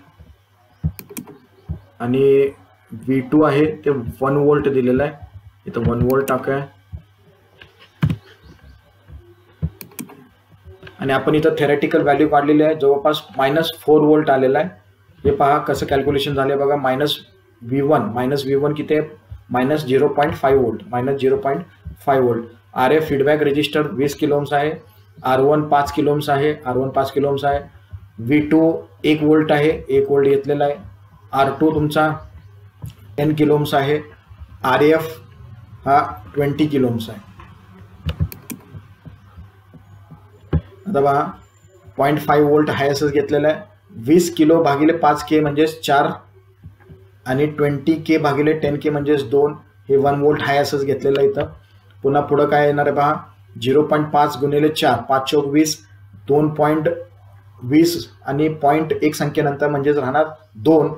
आणि V2 आहे ते 1 वोल्ट दिलेलं आहे, इथं 1 वोल्ट टाकूया. आणि आपण इथं थेरॅटिकल व्हॅल्यू काढलेली आहे, जवळपास -4 वोल्ट आलेला आहे. हे पहा कसं कॅल्क्युलेशन झाले बघा. -V1 किती आहे? -0.5 volt, -0.5 volt. RF feedback resistor 20 kilo ohms आहे, R1 5 किलो ओम्स आहे, V2 1 वोल्ट आहे, 1 वोल्ट घेतलेला आहे. R2 तुमचा 10 किलो ओम्स आहे, RF हा 20 किलो ओम्स आहे. आता पहा 0.5 वोल्ट आहे असंच घेतलेलं आहे. 20 किलो भागिले 5K म्हणजेच 4 आणि 20K भागिले 10K म्हणजेच 2. हे 1 वोल्ट आहे असंच घेतलेलं आहे इथं. पुन्हा पुढं काय येणार आहे पहा, 0.5 गुणिले 4, 5 चौक 20, 2.20 आणि 0.1 संख्येनंतर म्हणजेच राहणार 2.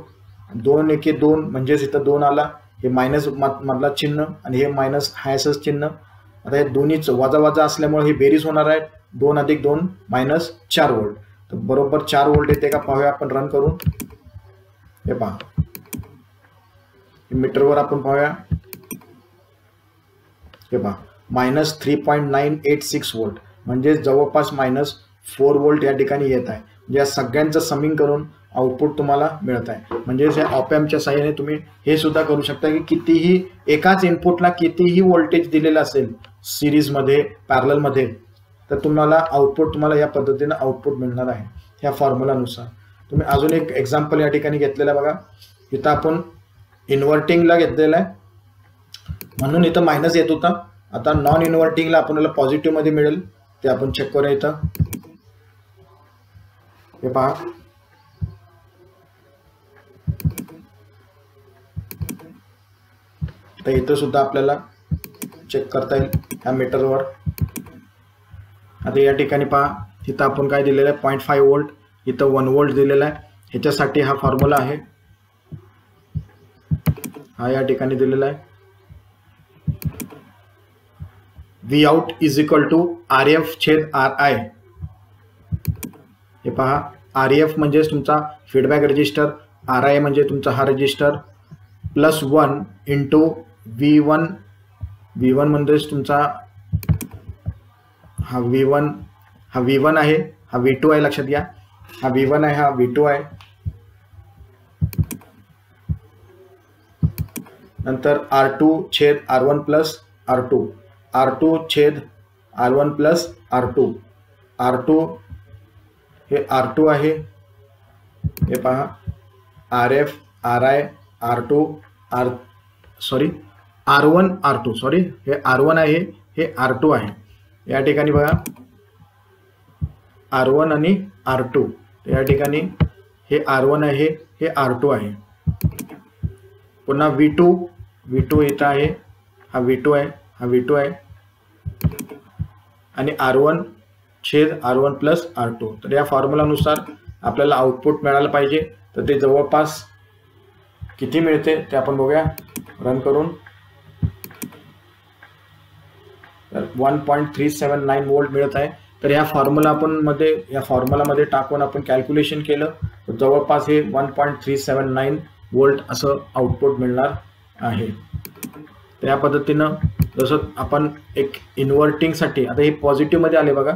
2 एके 2 म्हणजेच इथं 2 आला. हे मायनस मधला चिन्ह आणि हे मायनस आहे असंच चिन्ह. आता हे दोन्हीच वजा असल्यामुळे हे बेरीज होणार आहे. 2 अधिक 2 -4 वोल्ट. तर बरोबर 4 वोल्ट येते का पाहूया आपण रन करून. हे पहा मीटरवर आपण पाहूया. हे पहा -3.986 वोल्ट म्हणजे जवळपास -4 वोल्ट या ठिकाणी येत आहे. म्हणजे या सगळ्यांचं समिंग करून आउटपुट तुम्हाला मिळत आहे. म्हणजे या ऑप एम्पच्या साहाय्याने तुम्ही हे सुद्धा करू शकता की कितीही एकाच इनपुटला कितीही व्होल्टेज दिलेलं असेल सिरीजमध्ये, पॅरललमध्ये, तर तुम्हाला आउटपुट या पद्धतीने आउटपुट मिळणार आहे ह्या फॉर्म्युलानुसार. तुम्ही अजून एक एक्झाम्पल या ठिकाणी घेतलेलं बघा. इथं आपण इन्व्हर्टिंगला घेतलेलं आहे म्हणून इथं मायनस येत होता. आता नॉन इन्व्हर्टिंगला आपल्याला पॉझिटिव्ह मध्ये मिळेल, ते आपण चेक करूया. इथं हे पहा तर इथं सुद्धा आपल्याला चेक करता येईल ह्या मीटरवर. आता या ठिकाणी पहा, इथं आपण काय दिलेलं आहे 0.5 वोल्ट, इथं 1 वोल्ट दिलेला आहे. ह्याच्यासाठी हा फॉर्म्युला आहे, हा या ठिकाणी दिलेला आहे. V out is equal to RF छेद RI. हे पहा, RF म्हणजे तुमचा फीडबॅक रजिस्टर, RI म्हणजे तुमचा हा register, plus 1 into V1. V1 म्हणजेच तुमचा हा V1 आहे, हा V2 आहे, लक्षात घ्या. हा V1 आहे, हा V2 आहे. नंतर R2 छेद R1 प्लस R2, R2 छेद R1 प्लस R2. R2 हे R2 आहे, हे पहा, RF RI R2 R1 R2, sorry, हे R1 आहे, हे R2 आहे. या ठिकाणी बघा R1 आणि R2, या ठिकाणी हे R1 आहे, हे R2 आहे. पुन्हा V2 इथं आहे, हा V2 आहे, हा V2 आहे, आणि R1 छेद R1 प्लस R2. तर या फॉर्म्युलानुसार आपल्याला आउटपुट मिळालं पाहिजे. तर ते जवळपास किती मिळते ते आपण बघूया रन करून. तर 1.379 वोल्ट मिळत आहे. तर या फॉर्म्युलामध्ये टाकून आपण कॅल्क्युलेशन केलं तर जवळपास हे 1.379 वोल्ट असं आउटपुट मिळणार आहे. तर या पद्धतीनं जसं आपण एक इन्व्हर्टिंगसाठी, आता हे पॉझिटिव्हमध्ये आले बघा,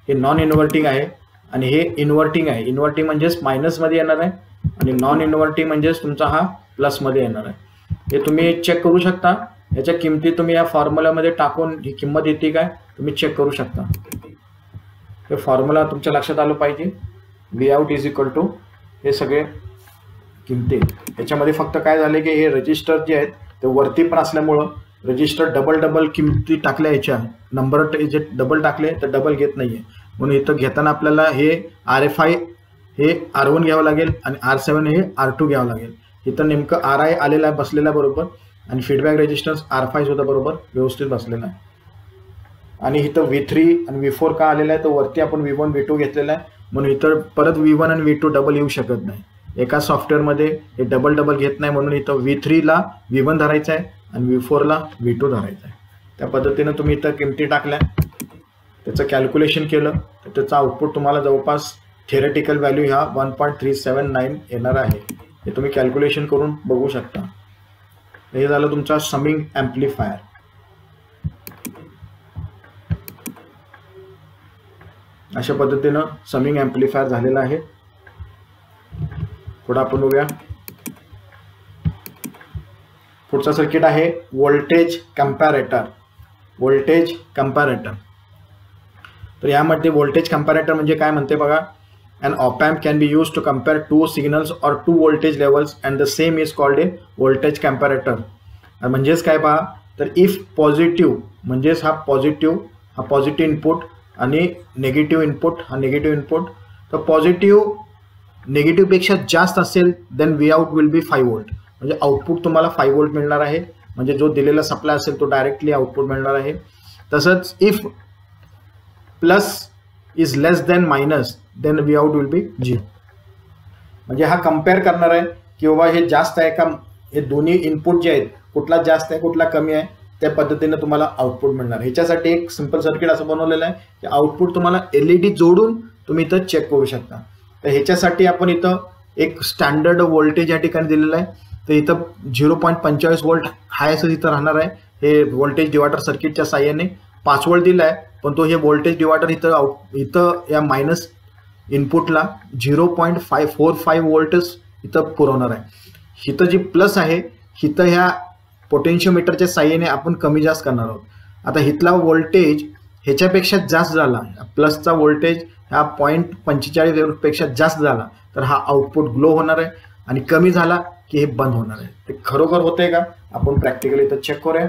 हे नॉन इन्व्हर्टिंग आहे आणि हे इन्व्हर्टिंग आहे. इन्व्हर्टिंग म्हणजेच मायनसमध्ये येणार आहे आणि नॉन इन्व्हर्टिंग म्हणजेच तुमचा हा प्लसमध्ये येणार आहे. हे तुम्ही चेक करू शकता. याच्या किमती तुम्ही या फॉर्म्युलामध्ये टाकून ही किंमत येते काय तुम्ही चेक करू शकता. हे फॉर्म्युला तुमच्या लक्षात आलं पाहिजे. V out is equal to हे सगळे किमती. याच्यामध्ये फक्त काय झाले की हे रजिस्टर जे आहेत ते वरती पण असल्यामुळं रजिस्टर डबल किमती टाकल्या, याच्या नंबर जे डबल टाकले तर डबल घेत नाहीये. म्हणून इथं घेताना आपल्याला हे RFI हे R1 घ्यावं लागेल आणि R7 हे R2 घ्यावं लागेल. इथं नेमकं RI आलेला आहे बसलेला बरोबर आणि फीडबॅक रेजिस्टन्स R5 सुद्धा बरोबर व्यवस्थित बसलेला आहे. आणि इथं V3 आणि V4 का आलेला आहे तर वरती आपण V1 V2 घेतलेला आहे म्हणून इथं परत V1 आणि V2 डबल येऊ शकत नाही. एका सॉफ्टवेअरमध्ये हे डबल घेत नाही म्हणून इथं V3 ला V1 धरायचं आहे आणि V4 ला V2 धरायचं आहे. त्या पद्धतीनं तुम्ही इथं किमती टाकल्या, त्याचं कॅल्क्युलेशन केलं तर त्याचा आउटपुट तुम्हाला जवळपास थेरटिकल व्हॅल्यू ह्या 1.379 येणार आहे. हे तुम्ही कॅल्क्युलेशन करून बघू शकता. हे झालं तुमचा समिंग ॲम्प्लिफायर. अशा पद्धतीनं समिंग ॲम्प्लिफायर झालेला आहे. पुढे आपण बघूया. पुढचा सर्किट आहे व्होल्टेज कंपॅरेटर. तर यामध्ये व्होल्टेज कंपॅरेटर म्हणजे काय म्हणते बघा. An op-amp can be used to compare two signals or two voltage levels and the same is called a voltage comparator. म्हणजेच काय पहा तर इफ पॉझिटिव्ह म्हणजेच हा पॉझिटिव्ह इनपुट आणि नेगेटिव्ह इनपुट हा नेगेटिव्ह इनपुट, तर पॉझिटिव्ह नेगेटिव्ह पेक्षा जास्त असेल then V out will be 5 volt. म्हणजे आउटपुट तुम्हाला 5 वोल्ट मिळणार आहे. म्हणजे जो दिलेला सप्लाय असेल तो डायरेक्टली आउटपुट मिळणार आहे. तसंच if plus is less than minus then V out will be 0. म्हणजे हा कम्पेअर करणार आहे की बाबा हे जास्त आहे का, हे दोन्ही इनपुट जे आहेत कुठला जास्त आहे कुठला कमी आहे त्या पद्धतीने तुम्हाला आउटपुट मिळणार. ह्याच्यासाठी एक सिंपल सर्किट असं बनवलेलं आहे की आउटपुट तुम्हाला LED जोडून तुम्ही इथं चेक करू शकता. तर ह्याच्यासाठी आपण इथं एक स्टँडर्ड व्होल्टेज या ठिकाणी दिलेलं आहे. तर इथं 0.45 वोल्ट हायचं इथं राहणार आहे. हे व्होल्टेज डिवायडर सर्किटच्या साह्याने 5 वोल्ट दिला आहे पण तो हे व्होल्टेज डिवायडर इथं या मायनस इनपुटला 0.545 वोल्टच इथं पुरवणार आहे. इथं जी प्लस आहे इथं ह्या पोटेन्शियोमीटरच्या साह्याने आपण कमी जास्त करणार आहोत. आता इथला व्होल्टेज ह्याच्यापेक्षा जास्त झाला, प्लसचा व्होल्टेज ह्या 0.45 पेक्षा जास्त झाला तर हा आउटपुट ग्लो होणार आहे आणि कमी झाला की हे बंद होणार आहे. ते खरोखर होतंय का आपण प्रॅक्टिकली इथं चेक करूया.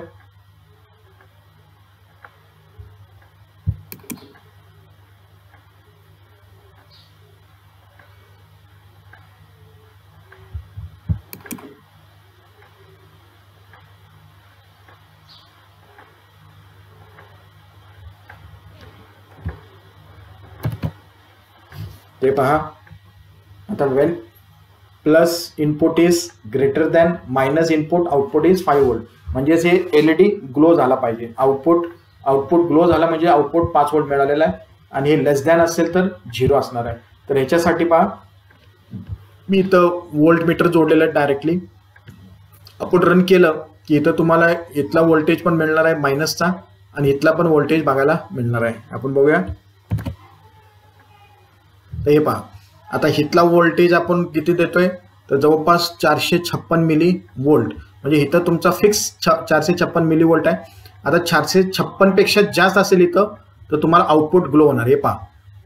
ते पहा. आता Wien plus input is greater than minus input output is 5 volt, म्हणजेच हे एलईडी ग्लो झाला पाहिजे. आउटपुट ग्लो झाला म्हणजे आउटपुट 5 व्होल्ट मिळालेला आहे, आणि हे लेस दॅन असेल तर 0 असणार आहे. तर ह्याच्यासाठी पहा मी इथं व्होल्ट मीटर जोडलेलं आहे डायरेक्टली. आपण रन केलं की इथं तुम्हाला इथला व्होल्टेज पण मिळणार आहे मायनसचा, आणि इथला पण व्होल्टेज बघायला मिळणार आहे. आपण बघूया. तर हे पहा, आता इथला व्होल्टेज आपण किती देतोय, तर जवळपास 456 मिली व्होल्ट, म्हणजे इथं तुमचा फिक्स 456 मिली व्होल्ट आहे. आता 456 पेक्षा जास्त असेल इथं तर तुम्हाला आउटपुट ग्लो होणार. हे पहा,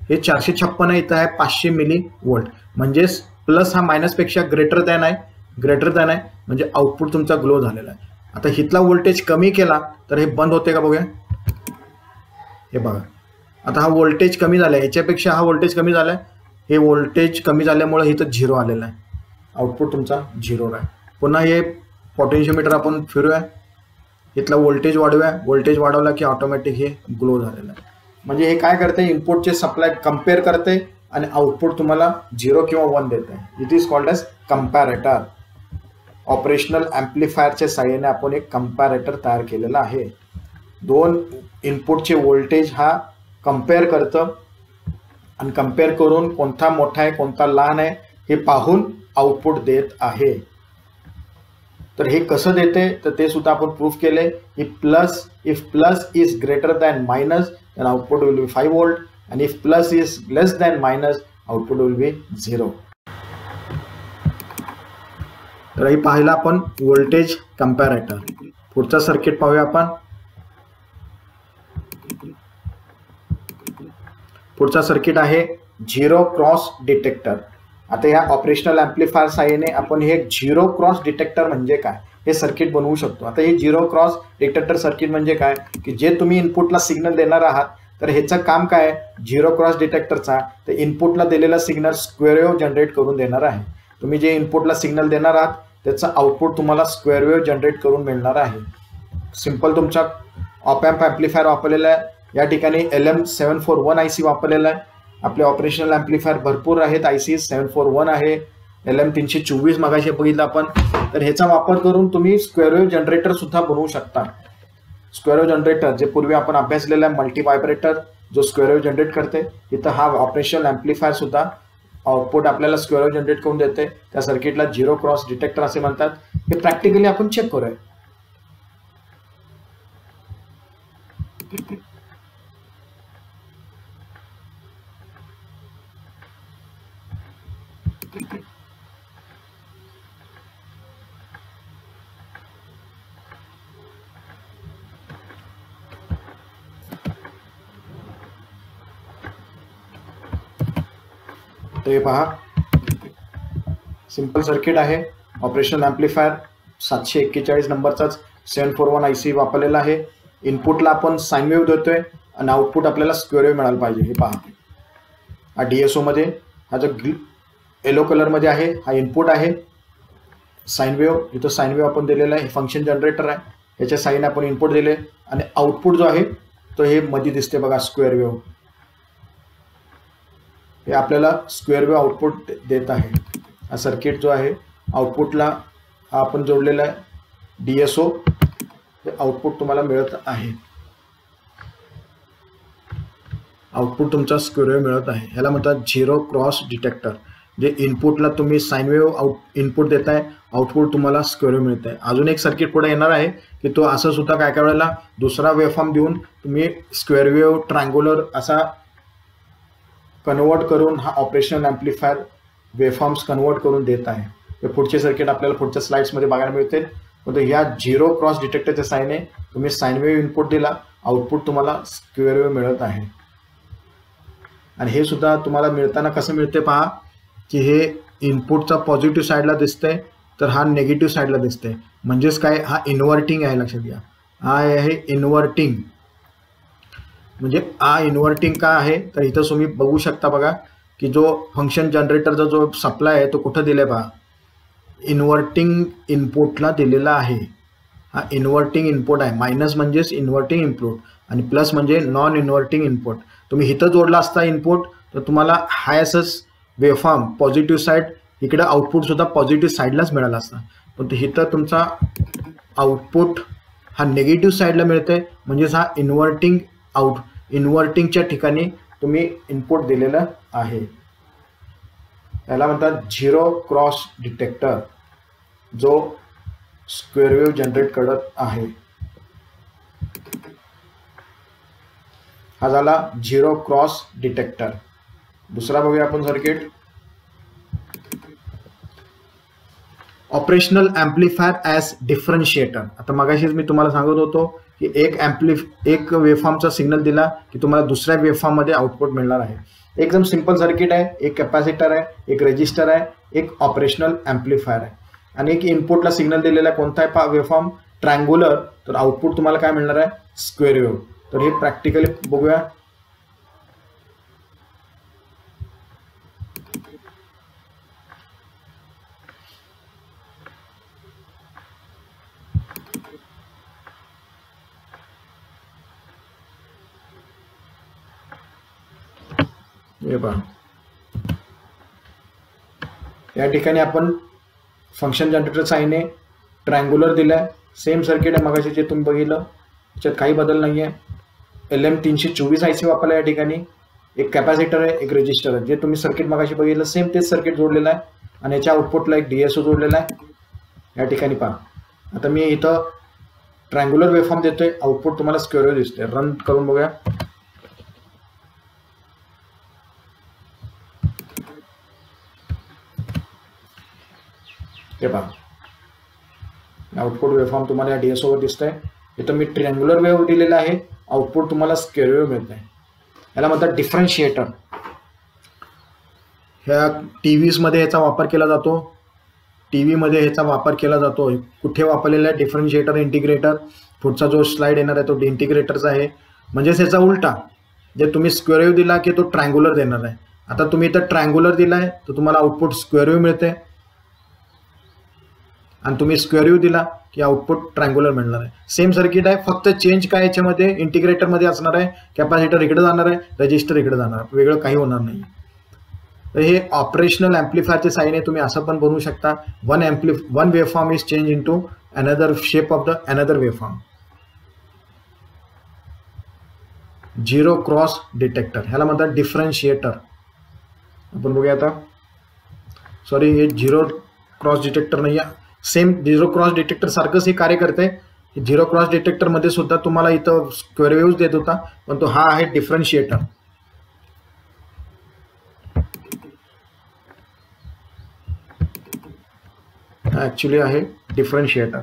हे 456 आहे, इथं आहे 500 मिली व्होल्ट, म्हणजेच प्लस हा मायनस पेक्षा ग्रेटर दॅन आहे, म्हणजे आउटपुट तुमचा ग्लो झालेला आहे. आता इथला व्होल्टेज कमी केला तर हे बंद होते का बघूया. हे बघा, आता हा व्होल्टेज कमी झाला आहे, याच्यापेक्षा हा व्होल्टेज कमी झाला आहे. हे व्होल्टेज कमी झाल्यामुळे इथं 0 आलेला आहे, आउटपुट तुमचा 0 आहे. पुन्हा हे पोटेन्शियोमीटर आपण फिरूया, इथला व्होल्टेज वाढवूया. व्होल्टेज वाढवला की ऑटोमॅटिक हे ग्लो झालेलं आहे. म्हणजे हे काय करते, इनपुटचे सप्लाय कम्पेअर करते आणि आउटपुट तुम्हाला 0 किंवा 1 देते. It is called as comparator. Operational ॲम्प्लिफायरच्या साहाय्याने आपण एक कंपॅरेटर तयार केलेला आहे. 2 इनपुटचे व्होल्टेज हा कम्पेअर करतं, आणि कम्पेअर करून कोणता मोठा आहे कोणता लहान आहे हे पाहून आउटपुट देत आहे. तर हे कसं देते तर ते सुद्धा आपण प्रूफ केले. If plus is greater than minus then output will be 5 volt, and if plus is less than minus output will be 0. तर हे पाहिलं आपण व्होल्टेज कंपॅरेटर. पुढचा सर्किट पाहूया आपण. पुढचा सर्किट आहे झिरो क्रॉस डिटेक्टर. आता या ऑपरेशनल ॲम्प्लिफायर साहाय्याने आपण हे झिरो क्रॉस डिटेक्टर म्हणजे काय हे सर्किट बनवू शकतो. आता हे झिरो क्रॉस डिटेक्टर सर्किट म्हणजे काय की जे तुम्ही इनपुटला सिग्नल देणार आहात, तर ह्याचं काम काय आहे झिरो क्रॉस डिटेक्टरचा, तर इनपुटला दिलेला सिग्नल स्क्वेअर वेव्ह जनरेट करून देणार आहे. तुम्ही जे इनपुटला सिग्नल देणार आहात त्याचं आउटपुट तुम्हाला स्क्वेअर वेव्ह जनरेट करून मिळणार आहे. सिंपल तुमचा ऑप एम्प ॲम्प्लिफायर वापरलेला आहे. या ठिकाणी LM741 IC वापरलेला आहे. आपले ऑपरेशनल ॲम्प्लिफायर भरपूर आहेत. IC 741 आहे, LM324 मगाशी बघितलं आपण. तर ह्याचा वापर करून तुम्ही स्क्वेअर वेव्ह जनरेटर सुद्धा बनवू शकता. स्क्वेअर वेव्ह जनरेटर जे पूर्वी आपण अभ्यासलेला आहे मल्टी व्हायब्रेटर जो स्क्वेअर वेव्ह जनरेट करते, इथं हा ऑपरेशनल ॲम्प्लिफायर सुद्धा आउटपुट आपल्याला स्क्वेअर वेव्ह जनरेट करून देते. त्या सर्किटला झिरो क्रॉस डिटेक्टर असे म्हणतात. हे प्रॅक्टिकली आपण चेक करूया. तर हे पहा सिंपल सर्किट आहे. ऑपरेशनल ॲम्प्लिफायर 741 नंबरचाच 741 IC वापरलेला आहे. इनपुटला आपण साइन वेव्ह देतोय आणि आउटपुट आपल्याला स्क्वेअर वेव्ह मिळायला पाहिजे. हे पहा हा DSO मध्ये हा जो येलो कलरमध्ये आहे हा इनपुट आहे. साइन वेव्ह इथं साइन वेव्ह आपण दिलेला आहे. हे फंक्शन जनरेटर आहे, ह्याच्या साईन आपण इनपुट दिले आणि आउटपुट जो आहे तो हे मध्ये दिसते बघा स्क्वेअर वेव्ह. हे आपल्याला स्क्वेअर वेव्ह आउटपुट देत आहे. हा सर्किट जो आहे आउटपुटला हा आपण जोडलेला आहे DSO. हे आउटपुट तुम्हाला मिळत आहे. आउटपुट तुमचा स्क्वेअर वेव्ह मिळत आहे. ह्याला म्हणतात झिरो क्रॉस डिटेक्टर. जे इनपुटला तुम्ही साइन वेव्ह इनपुट देताय, आउटपुट तुम्हाला स्क्वेअर वेव्ह मिळत आहे. अजून एक सर्किट पुढे येणार आहे की तो असं सुद्धा काय काय वेळेला दुसरा वेव्हफॉर्म देऊन तुम्ही स्क्वेअर वेव्ह ट्रायंग्युलर असा कन्वर्ट करून हा ऑपरेशनल ॲम्प्लिफायर वेव्हफॉर्म्स कन्वर्ट करून देत आहे. हे पुढचे सर्किट आपल्याला पुढच्या स्लाइड्समध्ये बघायला मिळते. पण ह्या झिरो क्रॉस डिटेक्टरच्या साहाय्याने तुम्ही साइन वेव्ह इनपुट दिला, आउटपुट तुम्हाला स्क्वेअर वेव्ह मिळत आहे. आणि हे सुद्धा तुम्हाला मिळताना कसं मिळते पहा की हे इनपुटचा पॉझिटिव्ह साईडला दिसतंय तर हा नेगेटिव्ह साईडला दिसतंय. म्हणजेच काय हा इन्व्हर्टिंग आहे. लक्षात घ्या हा आहे इन्व्हर्टिंग. म्हणजे हा इन्व्हर्टिंग का आहे तर इथं तुम्ही बघू शकता बघा की जो फंक्शन जनरेटरचा जो सप्लाय आहे तो कुठं दिलाय पहा इन्व्हर्टिंग इनपुटला दिलेला आहे. हा इन्व्हर्टिंग इनपुट आहे. मायनस म्हणजेच इन्व्हर्टिंग इनपुट आणि प्लस म्हणजे नॉन इन्व्हर्टिंग इनपुट. तुम्ही इथं जोडला असता इनपुट तर तुम्हाला हाय असंच वेव्हफॉर्म पॉझिटिव्ह साईड इकडे आउटपुट सुद्धा पॉझिटिव्ह साईडलाच मिळाला असता, पण इथं तुमचा आउटपुट हा निगेटिव्ह साईडला मिळतंय, म्हणजेच हा इन्व्हर्टिंगच्या ठिकाणी तुम्ही इनपुट दिलेलं आहे. याला म्हणतात झिरो क्रॉस डिटेक्टर, जो स्क्वेअर वेव्ह जनरेट करत आहे. हा झाला झिरो क्रॉस डिटेक्टर. दुसरा बघूया आपण circuit. Operational amplifier as differentiator. आता मगाशीच मी तुम्हाला सांगत होतो की एक वेव्हफॉर्मचा सिग्नल दिला की तुम्हाला दुसऱ्या वेव्हफॉर्ममध्ये आउटपुट मिळणार आहे. एकदम सिंपल सर्किट आहे. एक कॅपॅसिटर आहे, एक रेजिस्टर आहे, एक ऑपरेशनल ॲम्प्लिफायर आहे आणि एक इनपुटला सिग्नल दिलेला आहे. कोणता आहे वेव्हफॉर्म? ट्रायंग्युलर. तर आउटपुट तुम्हाला काय मिळणार आहे? Square wave. तर हे प्रॅक्टिकली बघूया. हे पहा, या ठिकाणी आपण फंक्शन जनरेटर साईने ट्रायंग्युलर दिलाय. सेम सर्किट आहे मगाशी जे तुम्ही बघितलं, त्याच्यात काही बदल नाही आहे. LM324 IC वापरला या ठिकाणी. एक कॅपॅसिटर आहे, एक रेजिस्टर आहे. जे तुम्ही सर्किट मगाशी बघितलं सेम तेच सर्किट जोडलेलं आहे आणि याच्या आउटपुटला एक DSO जोडलेला आहे. या ठिकाणी पहा, आता मी इथं ट्रायंग्युलर वेव्हफॉर्म देतोय, आउटपुट तुम्हाला स्क्वेअर वेव्ह दिसते. रन करून बघूया. हे पहा, आउटपुट वेव्हफॉर्म तुम्हाला या DSO वर दिसतंय. इथं मी ट्रायंग्युलर वेव्ह दिलेला आहे, आउटपुट तुम्हाला स्क्वेअर वेव्ह मिळतंय. याला म्हणतात डिफरन्शिएटर. ह्या TVs मध्ये याचा वापर केला जातो. टीव्हीमध्ये ह्याचा वापर केला जातो. कुठे वापरलेला आहे? डिफरन्शिएटर, इंटिग्रेटर. पुढचा जो स्लाइड येणार आहे तो इंटिग्रेटरचा आहे. म्हणजेच याचा उलटा, जे तुम्ही स्क्वेअर वेव्ह दिला की तो ट्रायंग्युलर देणार आहे. आता तुम्ही इथं ट्रायंग्युलर दिलाय तर तुम्हाला आउटपुट स्क्वेअर वेव्ह मिळते आणि तुम्ही स्क्वेअर वेव्ह दिला की आउटपुट ट्रायंग्युलर मिळणार आहे. सेम सर्किट आहे, फक्त चेंज काय याच्यामध्ये इंटिग्रेटरमध्ये असणार आहे. कॅपॅसिटर इकडे जाणार आहे, रजिस्टर इकडे जाणार आहे, वेगळं काही होणार नाही. तर हे ऑपरेशनल ॲम्प्लिफायरच्या साईने तुम्ही असं पण बनवू शकता. One waveform is change into another shape of the another waveform. Zero cross detector, ह्याला म्हणतात डिफरन्शिएटर. आपण बघूया आता. सॉरी, हे झिरो क्रॉस डिटेक्टर नाही आहे. सेम झिरो क्रॉस डिटेक्टर सारखंच हे कार्य करते. झिरो क्रॉस डिटेक्टरमध्ये सुद्धा तुम्हाला इथं स्क्वेअर वेव्ह देत होता, पण तो हा आहे डिफरन्शिएटर. हा ॲक्च्युली आहे डिफरन्शिएटर.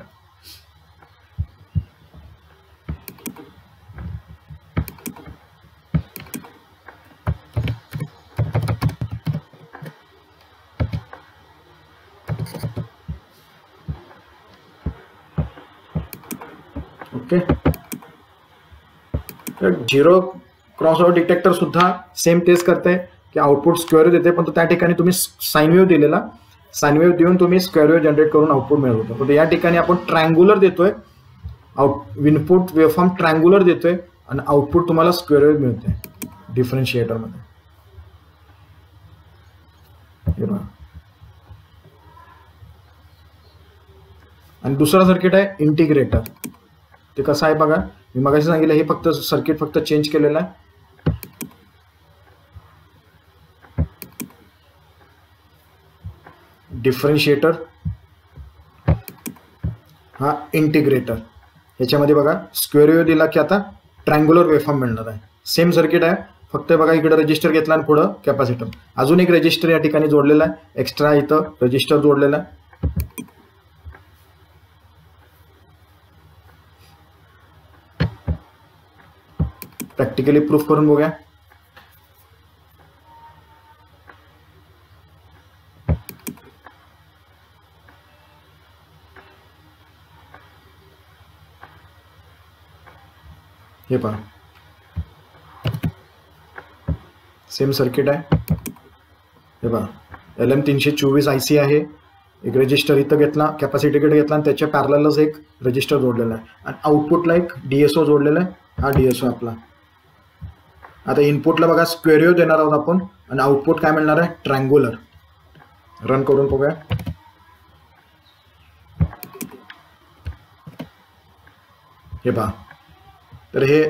ओके, तर झिरो क्रॉस डिटेक्टर सुद्धा सेम तेच करते की आउटपुट स्क्वेअर देते, पण त्या ठिकाणी तुम्ही साइन वेव्ह दिलेला, साइन वेव्ह देऊन तुम्ही स्क्वेअर वेव्ह जनरेट करून आउटपुट मिळवत होता. तर या ठिकाणी आपण ट्रायंग्युलर देतोय, इनपुट वेव्हफॉर्म ट्रायंग्युलर देतोय आणि आउटपुट तुम्हाला स्क्वेअर वेव्ह मिळते डिफरन्शिएटरमध्ये. आणि दुसरा सर्किट आहे इंटिग्रेटर. ते कसं आहे बघा, मी मगाशी सांगितलं हे फक्त सर्किट फक्त चेंज केलेलं आहे. डिफरन्शिएटर हा इंटिग्रेटर. याच्यामध्ये बघा स्क्वेअर वेव्ह दिला की आता ट्रायंग्युलर वेव्हफॉर्म मिळणार आहे. सेम सर्किट आहे, फक्त बघा इकडे रजिस्टर घेतला आणि पुढं कॅपॅसिटर. अजून एक रजिस्टर या ठिकाणी जोडलेला आहे, एक्स्ट्रा इथं रजिस्टर जोडलेला आहे. प्रॅक्टिकली प्रूफ करून बघूया. हे पहा, सेम सर्किट आहे. हे पहा, LM324 IC आहे. एक रजिस्टर इथं घेतला, कॅपॅसिटीकडे घेतला आणि त्याच्या पॅरललच एक रजिस्टर जोडलेला आहे आणि आउटपुटला एक DSO जोडलेला आहे. हा DSO आपला. आता इनपुटला बघा स्क्वेअर वेव्ह देणार आहोत आपण आणि आउटपुट काय मिळणार आहे, ट्रँग्युलर. रन करून बघूया. हे पहा, तर हे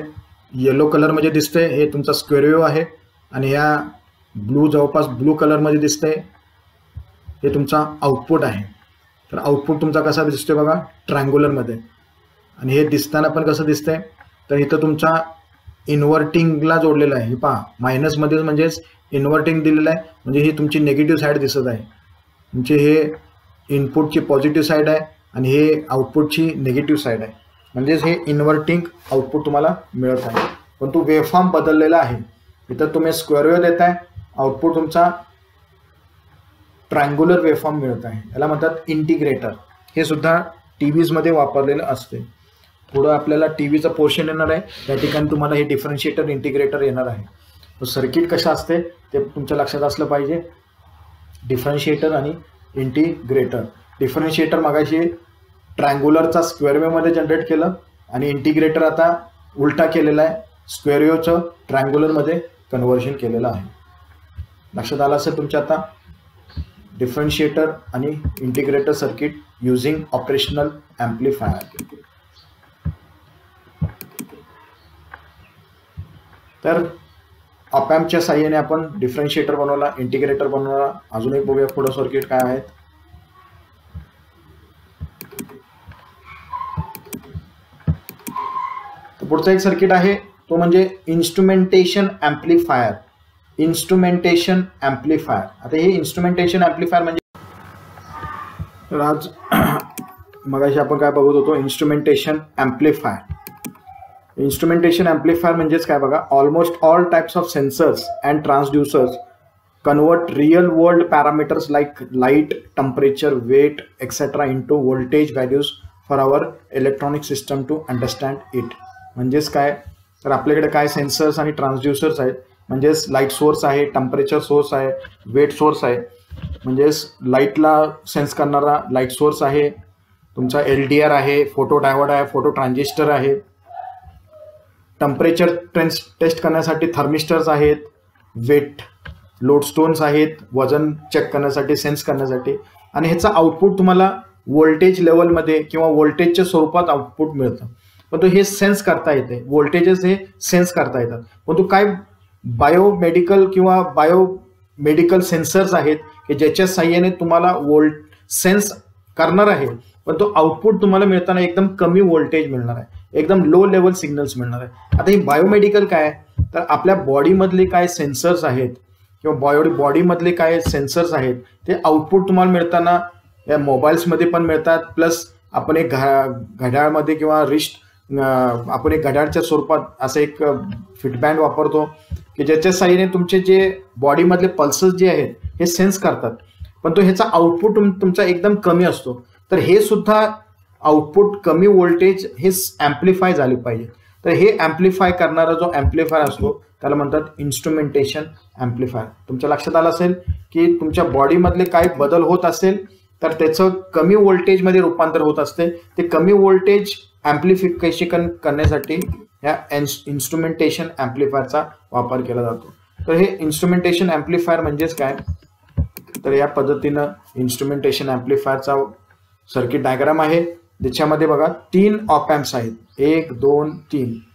येलो कलरमध्ये दिसतंय, हे तुमचा स्क्वेअर वेव्ह आहे. आणि ह्या ब्लू जवळपास ब्लू कलरमध्ये दिसतंय, हे तुमचा आउटपुट आहे. तर आउटपुट तुमचा कसा दिसतोय बघा, ट्रँग्युलरमध्ये. आणि हे दिसताना पण कसं दिसतंय, तर इथं तुमचा इन्व्हर्टिंगला जोडलेलं आहे. हे पहा, मायनसमध्ये म्हणजेच इन्व्हर्टिंग दिलेलं आहे, म्हणजे ही तुमची निगेटिव्ह साईड दिसत आहे. तुमचे हे इनपुटची पॉझिटिव्ह साईड आहे आणि हे आउटपुटची निगेटिव्ह साईड आहे. म्हणजेच हे इन्व्हर्टिंग आउटपुट तुम्हाला मिळत आहे. पण तो वेव्हफॉर्म बदललेला आहे. इथं तुम्ही स्क्वेअर वेव्ह देताय, आउटपुट तुमचा ट्रँग्युलर वेव्हफॉर्म मिळत आहे. याला म्हणतात इंटिग्रेटर. हे सुद्धा टीव्हीजमध्ये वापरलेलं असते. पुढं आपल्याला टीव्हीचं पोर्शन येणार आहे, त्या ठिकाणी तुम्हाला हे डिफरन्शिएटर इंटिग्रेटर येणार आहे. तो सर्किट कशा असते ते तुमच्या लक्षात असलं पाहिजे. डिफरन्शिएटर आणि इंटिग्रेटर. डिफरन्शिएटर मगाशी ट्रँग्युलरचा स्क्वेअर वेव्हमध्ये जनरेट केलं आणि इंटिग्रेटर आता उलटा केलेला आहे, स्क्वेअर वेव्हचं ट्रँग्युलरमध्ये कन्व्हर्शन केलेलं आहे. लक्षात आलं असेल तुमच्या आता. डिफरन्शिएटर आणि integrator circuit using operational amplifier. तर ऑपॅम्पच्या साहाय्याने आपण डिफरन्शिएटर बनवला, इंटिग्रेटर बनवला. अजून एक बघूया पुढं सर्किट काय आहेत. पुढचा एक सर्किट आहे तो म्हणजे इन्स्ट्रुमेंटेशन ॲम्प्लिफायर. Instrumentation amplifier. आता हे इन्स्ट्रुमेंटेशन ॲम्प्लिफायर म्हणजे आज मगाशी आपण काय बघत होतो, इन्स्ट्रुमेंटेशन ॲम्प्लिफायर. इन्स्ट्रुमेंटेशन ॲम्प्लिफायर म्हणजेच काय बघा, almost all types of sensors and ट्रान्सड्युसर्स convert real world parameters like light, temperature, weight, etc. into voltage values for our electronic system to understand it. म्हणजेच काय, तर आपल्याकडे काय सेन्सर्स आणि ट्रान्सड्युसर्स आहेत. म्हणजेच लाईट सोर्स आहे, टेम्परेचर सोर्स आहे, वेट सोर्स आहे. म्हणजेच लाईटला सेन्स करणारा लाईट सोर्स आहे, तुमचा LDR आहे, फोटो डायोड आहे, फोटो ट्रान्झिस्टर आहे. टेम्परेचर टेस्ट करण्यासाठी थर्मिस्टर्स आहेत, वेट लोडस्टोन्स आहेत, वजन चेक करण्यासाठी, सेन्स करण्यासाठी. आणि ह्याचं आउटपुट तुम्हाला व्होल्टेज लेवलमध्ये किंवा व्होल्टेजच्या स्वरूपात आउटपुट मिळतं. पण तो हे सेन्स करता येते, व्होल्टेजेस हे सेन्स करता येतात. पण तो काय बायोमेडिकल किंवा बायोमेडिकल सेन्सर्स आहेत की ज्याच्या साह्याने तुम्हाला सेन्स करणार आहे, पण तो आउटपुट तुम्हाला मिळताना एकदम कमी व्होल्टेज मिळणार आहे, एकदम लो लेवल सिग्नल्स मिळणार आहे. आता ही बायोमेडिकल काय आहे, तर आपल्या बॉडीमधले काय सेन्सर्स आहेत किंवा बॉडीमधले काय सेन्सर्स आहेत ते आउटपुट तुम्हाला मिळताना या मोबाईल्समध्ये पण मिळतात. प्लस आपण एक घड्याळमध्ये किंवा रिस्ट आपण एक घड्याळच्या स्वरूपात असं एक फिटबँड वापरतो की ज्याच्या साहाय्याने तुमचे जे बॉडीमधले पल्सेस जे आहेत हे सेन्स करतात. पण तो ह्याचा आउटपुट तुमचा एकदम कमी असतो. तर हे सुद्धा आउटपुट कमी व्होल्टेज हे ॲम्प्लिफाय झाले पाहिजे. तर हे ॲम्प्लिफाय करणारा जो ॲम्प्लिफायर असतो त्याला म्हणतात इन्स्ट्रुमेंटेशन ॲम्प्लिफायर. तुमच्या लक्षात आलं असेल की तुमच्या बॉडीमधले काय बदल होत असेल तर त्याचं कमी व्होल्टेजमध्ये रूपांतर होत असते. ते कमी व्होल्टेज ॲम्प्लिफिकेशन करण्यासाठी ह्या इन्स्ट्रुमेंटेशन ॲम्प्लिफायरचा वापर केला जातो. तर हे इन्स्ट्रुमेंटेशन ॲम्प्लिफायर म्हणजेच काय, तर या पद्धतीनं इन्स्ट्रुमेंटेशन ॲम्प्लिफायरचा सर्किट डायग्राम आहे. ज्याच्यामध्ये बघा 3 ऑपॅम्प्स आहेत, 1 2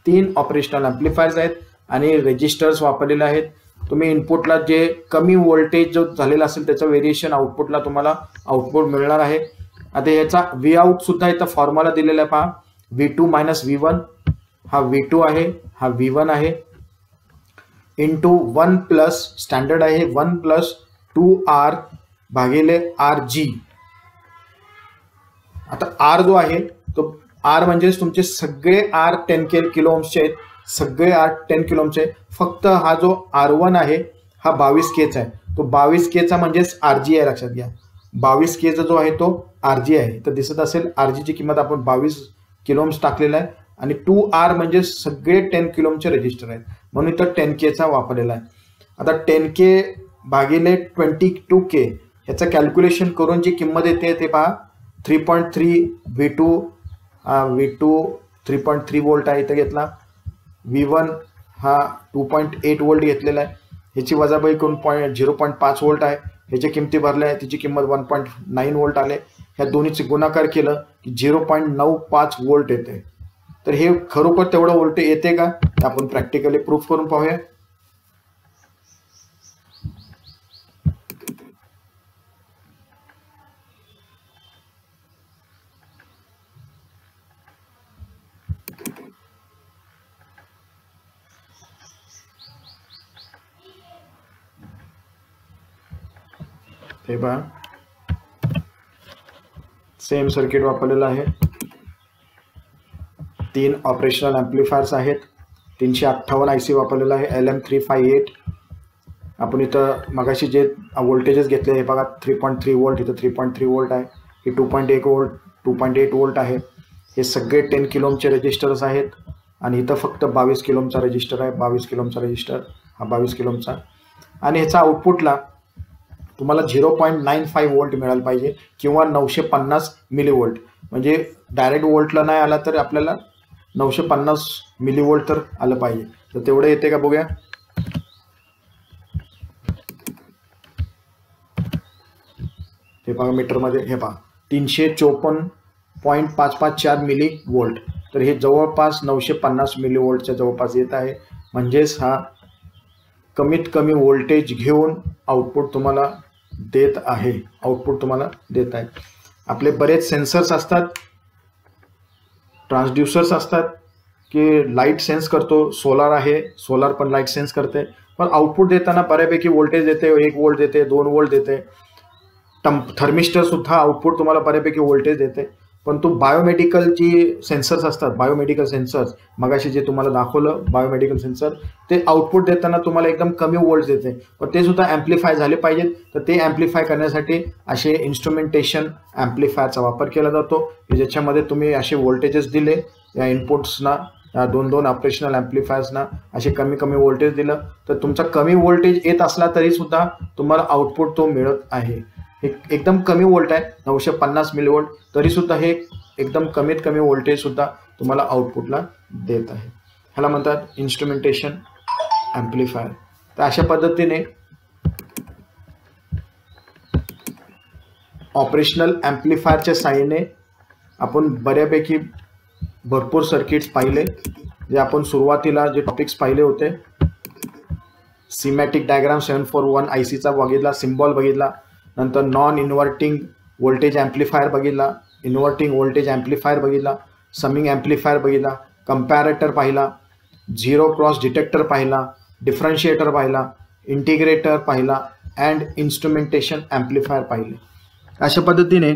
3 ऑपरेशनल ॲम्प्लिफायर्स आहेत आणि रेजिस्टर्स वापरलेले आहेत. तुम्ही इनपुटला जे कमी व्होल्टेज जो झालेला असेल त्याचं व्हेरिएशन आउटपुटला तुम्हाला आउटपुट मिळणार आहे. आता याचा V-out सुद्धा इथं फॉर्म्युला दिलेला आहे पहा, V2 - V1. हा V2 आहे, हा V1 आहे, इंटू 1 प्लस स्टँडर्ड आहे 1 + 2R भागिले RG. आता R जो आहे तो R म्हणजेच तुमचे सगळे R 10 किलो ओम्सचे आहेत, सगळे R 10 किलो ओम्सचे. फक्त हा जो R1 आहे हा 22 Kचा आहे. तो 22 Kचा म्हणजेच RG आहे, लक्षात घ्या. 22 Kचा जो आहे तो RG आहे. तर दिसत असेल RGची किंमत आपण 22 किलो ओम्स टाकलेला आहे आणि 2R म्हणजे सगळे 10 किलो ओम्सचे रेजिस्टर आहेत म्हणून इथं 10 Kचा वापरलेला आहे. आता 10K भागिले 22K ह्याचं कॅल्क्युलेशन करून जी किंमत येते ते पहा, 3.3 V2 3.3 व्होल्ट आहे इथं घेतला, V1 हा 2.8 वोल्ट घेतलेला आहे, ह्याची वजाबाकी करून 0.5 वोल्ट आहे, ह्याच्या किमती भरल्या आहे, तिची किंमत 1.9 वोल्ट आले. ह्या दोन्हीचे गुणाकार केलं की 0.95 वोल्ट येते. तर हे खरोखर तेवढं वोल्ट येते का, आपण प्रॅक्टिकली प्रूफ करून पाहूया. हे पहा, सेम सर्किट वापरलेलं आहे. 3 ऑपरेशनल ॲम्प्लिफायर्स आहेत. 358 IC वापरलेला आहे, LM358. आपण इथं मगाशी जे व्होल्टेजेस घेतले हे बघा, 3.3 वोल्ट, इथं 3.3 वोल्ट आहे, हे 2.8 वोल्ट आहे. हे सगळे 10 किलो ओमचे रजिस्टर्स आहेत आणि इथं फक्त 22 किलो ओमचा रजिस्टर आहे. 22 किलो ओमचा रजिस्टर, हा 22 किलो ओमचा. आणि ह्याचा आउटपुटला तुम्हाला 0.95 वोल्ट मिळायला पाहिजे किंवा 950 मिलीवोल्ट. म्हणजे डायरेक्ट वोल्टला नाही आला तर आपल्याला 950 मिलीवोल्ट तर आलं पाहिजे. तर तेवढं येते का बघूया. हे पहा मीटरमध्ये, हे पहा 354.554 मिलीवोल्ट. तर हे जवळपास 950 मिलीवोल्टच्या जवळपास येत आहे. म्हणजेच हा कमीत कमी व्होल्टेज घेऊन आउटपुट तुम्हाला देत आहे. आपले बरेच सेन्सर्स असतात, ट्रान्सड्यूसर्स असतात की लाईट सेन्स करतो. सोलार आहे, सोलार पण लाईट सेन्स करते, पण आउटपुट देताना बऱ्यापैकी व्होल्टेज देते. 1 वोल्ट देते, 2 वोल्ट देते. थर्मिस्टर सुद्धा आउटपुट तुम्हाला बऱ्यापैकी व्होल्टेज देते. पण तो बायोमेडिकल जी सेन्सर्स असतात, बायोमेडिकल सेन्सर्स मगाशी जे तुम्हाला दाखवलं, बायोमेडिकल सेन्सर, ते आउटपुट देताना तुम्हाला एकदम कमी वोल्ट देते. पण ते सुद्धा ॲम्प्लिफाय झाले पाहिजेत. तर ते ॲम्प्लिफाय करण्यासाठी असे इन्स्ट्रुमेंटेशन ॲम्प्लिफायरचा वापर केला जातो, की ज्याच्यामध्ये तुम्ही असे व्होल्टेजेस दिले या इनपुट्सना, या 2 ऑपरेशनल ॲम्प्लिफायर्सना असे कमी कमी व्होल्टेज दिलं तर तुमचा कमी व्होल्टेज येत असला तरी सुद्धा तुम्हाला आउटपुट तो मिळत आहे. एकदम कमी वोल्ट आहे, 950 मिलीवोल्ट, तरी सुद्धा हे एकदम कमीत कमी व्होल्टेज सुद्धा तुम्हाला आउटपुटला देत आहे. ह्याला म्हणतात इन्स्ट्रुमेंटेशन ॲम्प्लिफायर. तर अशा पद्धतीने ऑपरेशनल ॲम्प्लिफायरच्या साहाय्याने आपण बऱ्यापैकी भरपूर सर्किट्स पाहिले. जे आपण सुरुवातीला जे टॉपिक्स पाहिले होते, सिमॅटिक डायग्राम 741 ICचा बघितला, सिम्बॉल बघितला, नंतर नॉन इन्व्हर्टिंग व्होल्टेज ॲम्प्लिफायर बघितला, इन्व्हर्टिंग व्होल्टेज ॲम्प्लिफायर बघितला, समिंग ॲम्प्लिफायर बघितला, कंपॅरेटर पाहिला, झिरो क्रॉस डिटेक्टर पाहिला, डिफरन्शिएटर पाहिला, इंटिग्रेटर पाहिला अँड इन्स्ट्रुमेंटेशन ॲम्प्लिफायर पाहिले. अशा पद्धतीने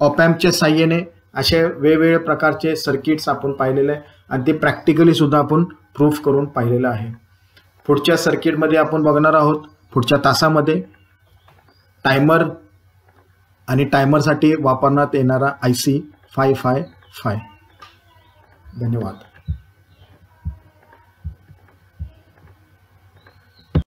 ऑपॅम्पच्या साहाय्याने असे वेगवेगळ्या प्रकारचे सर्किट्स आपण पाहिलेले आहे आणि ते प्रॅक्टिकली सुद्धा आपण प्रूफ करून पाहिलेलं आहे. पुढच्या सर्किटमध्ये आपण बघणार आहोत पुढच्या तासामध्ये टायमर आणि टायमरसाठी वापरण्यात येणारा IC 555. धन्यवाद.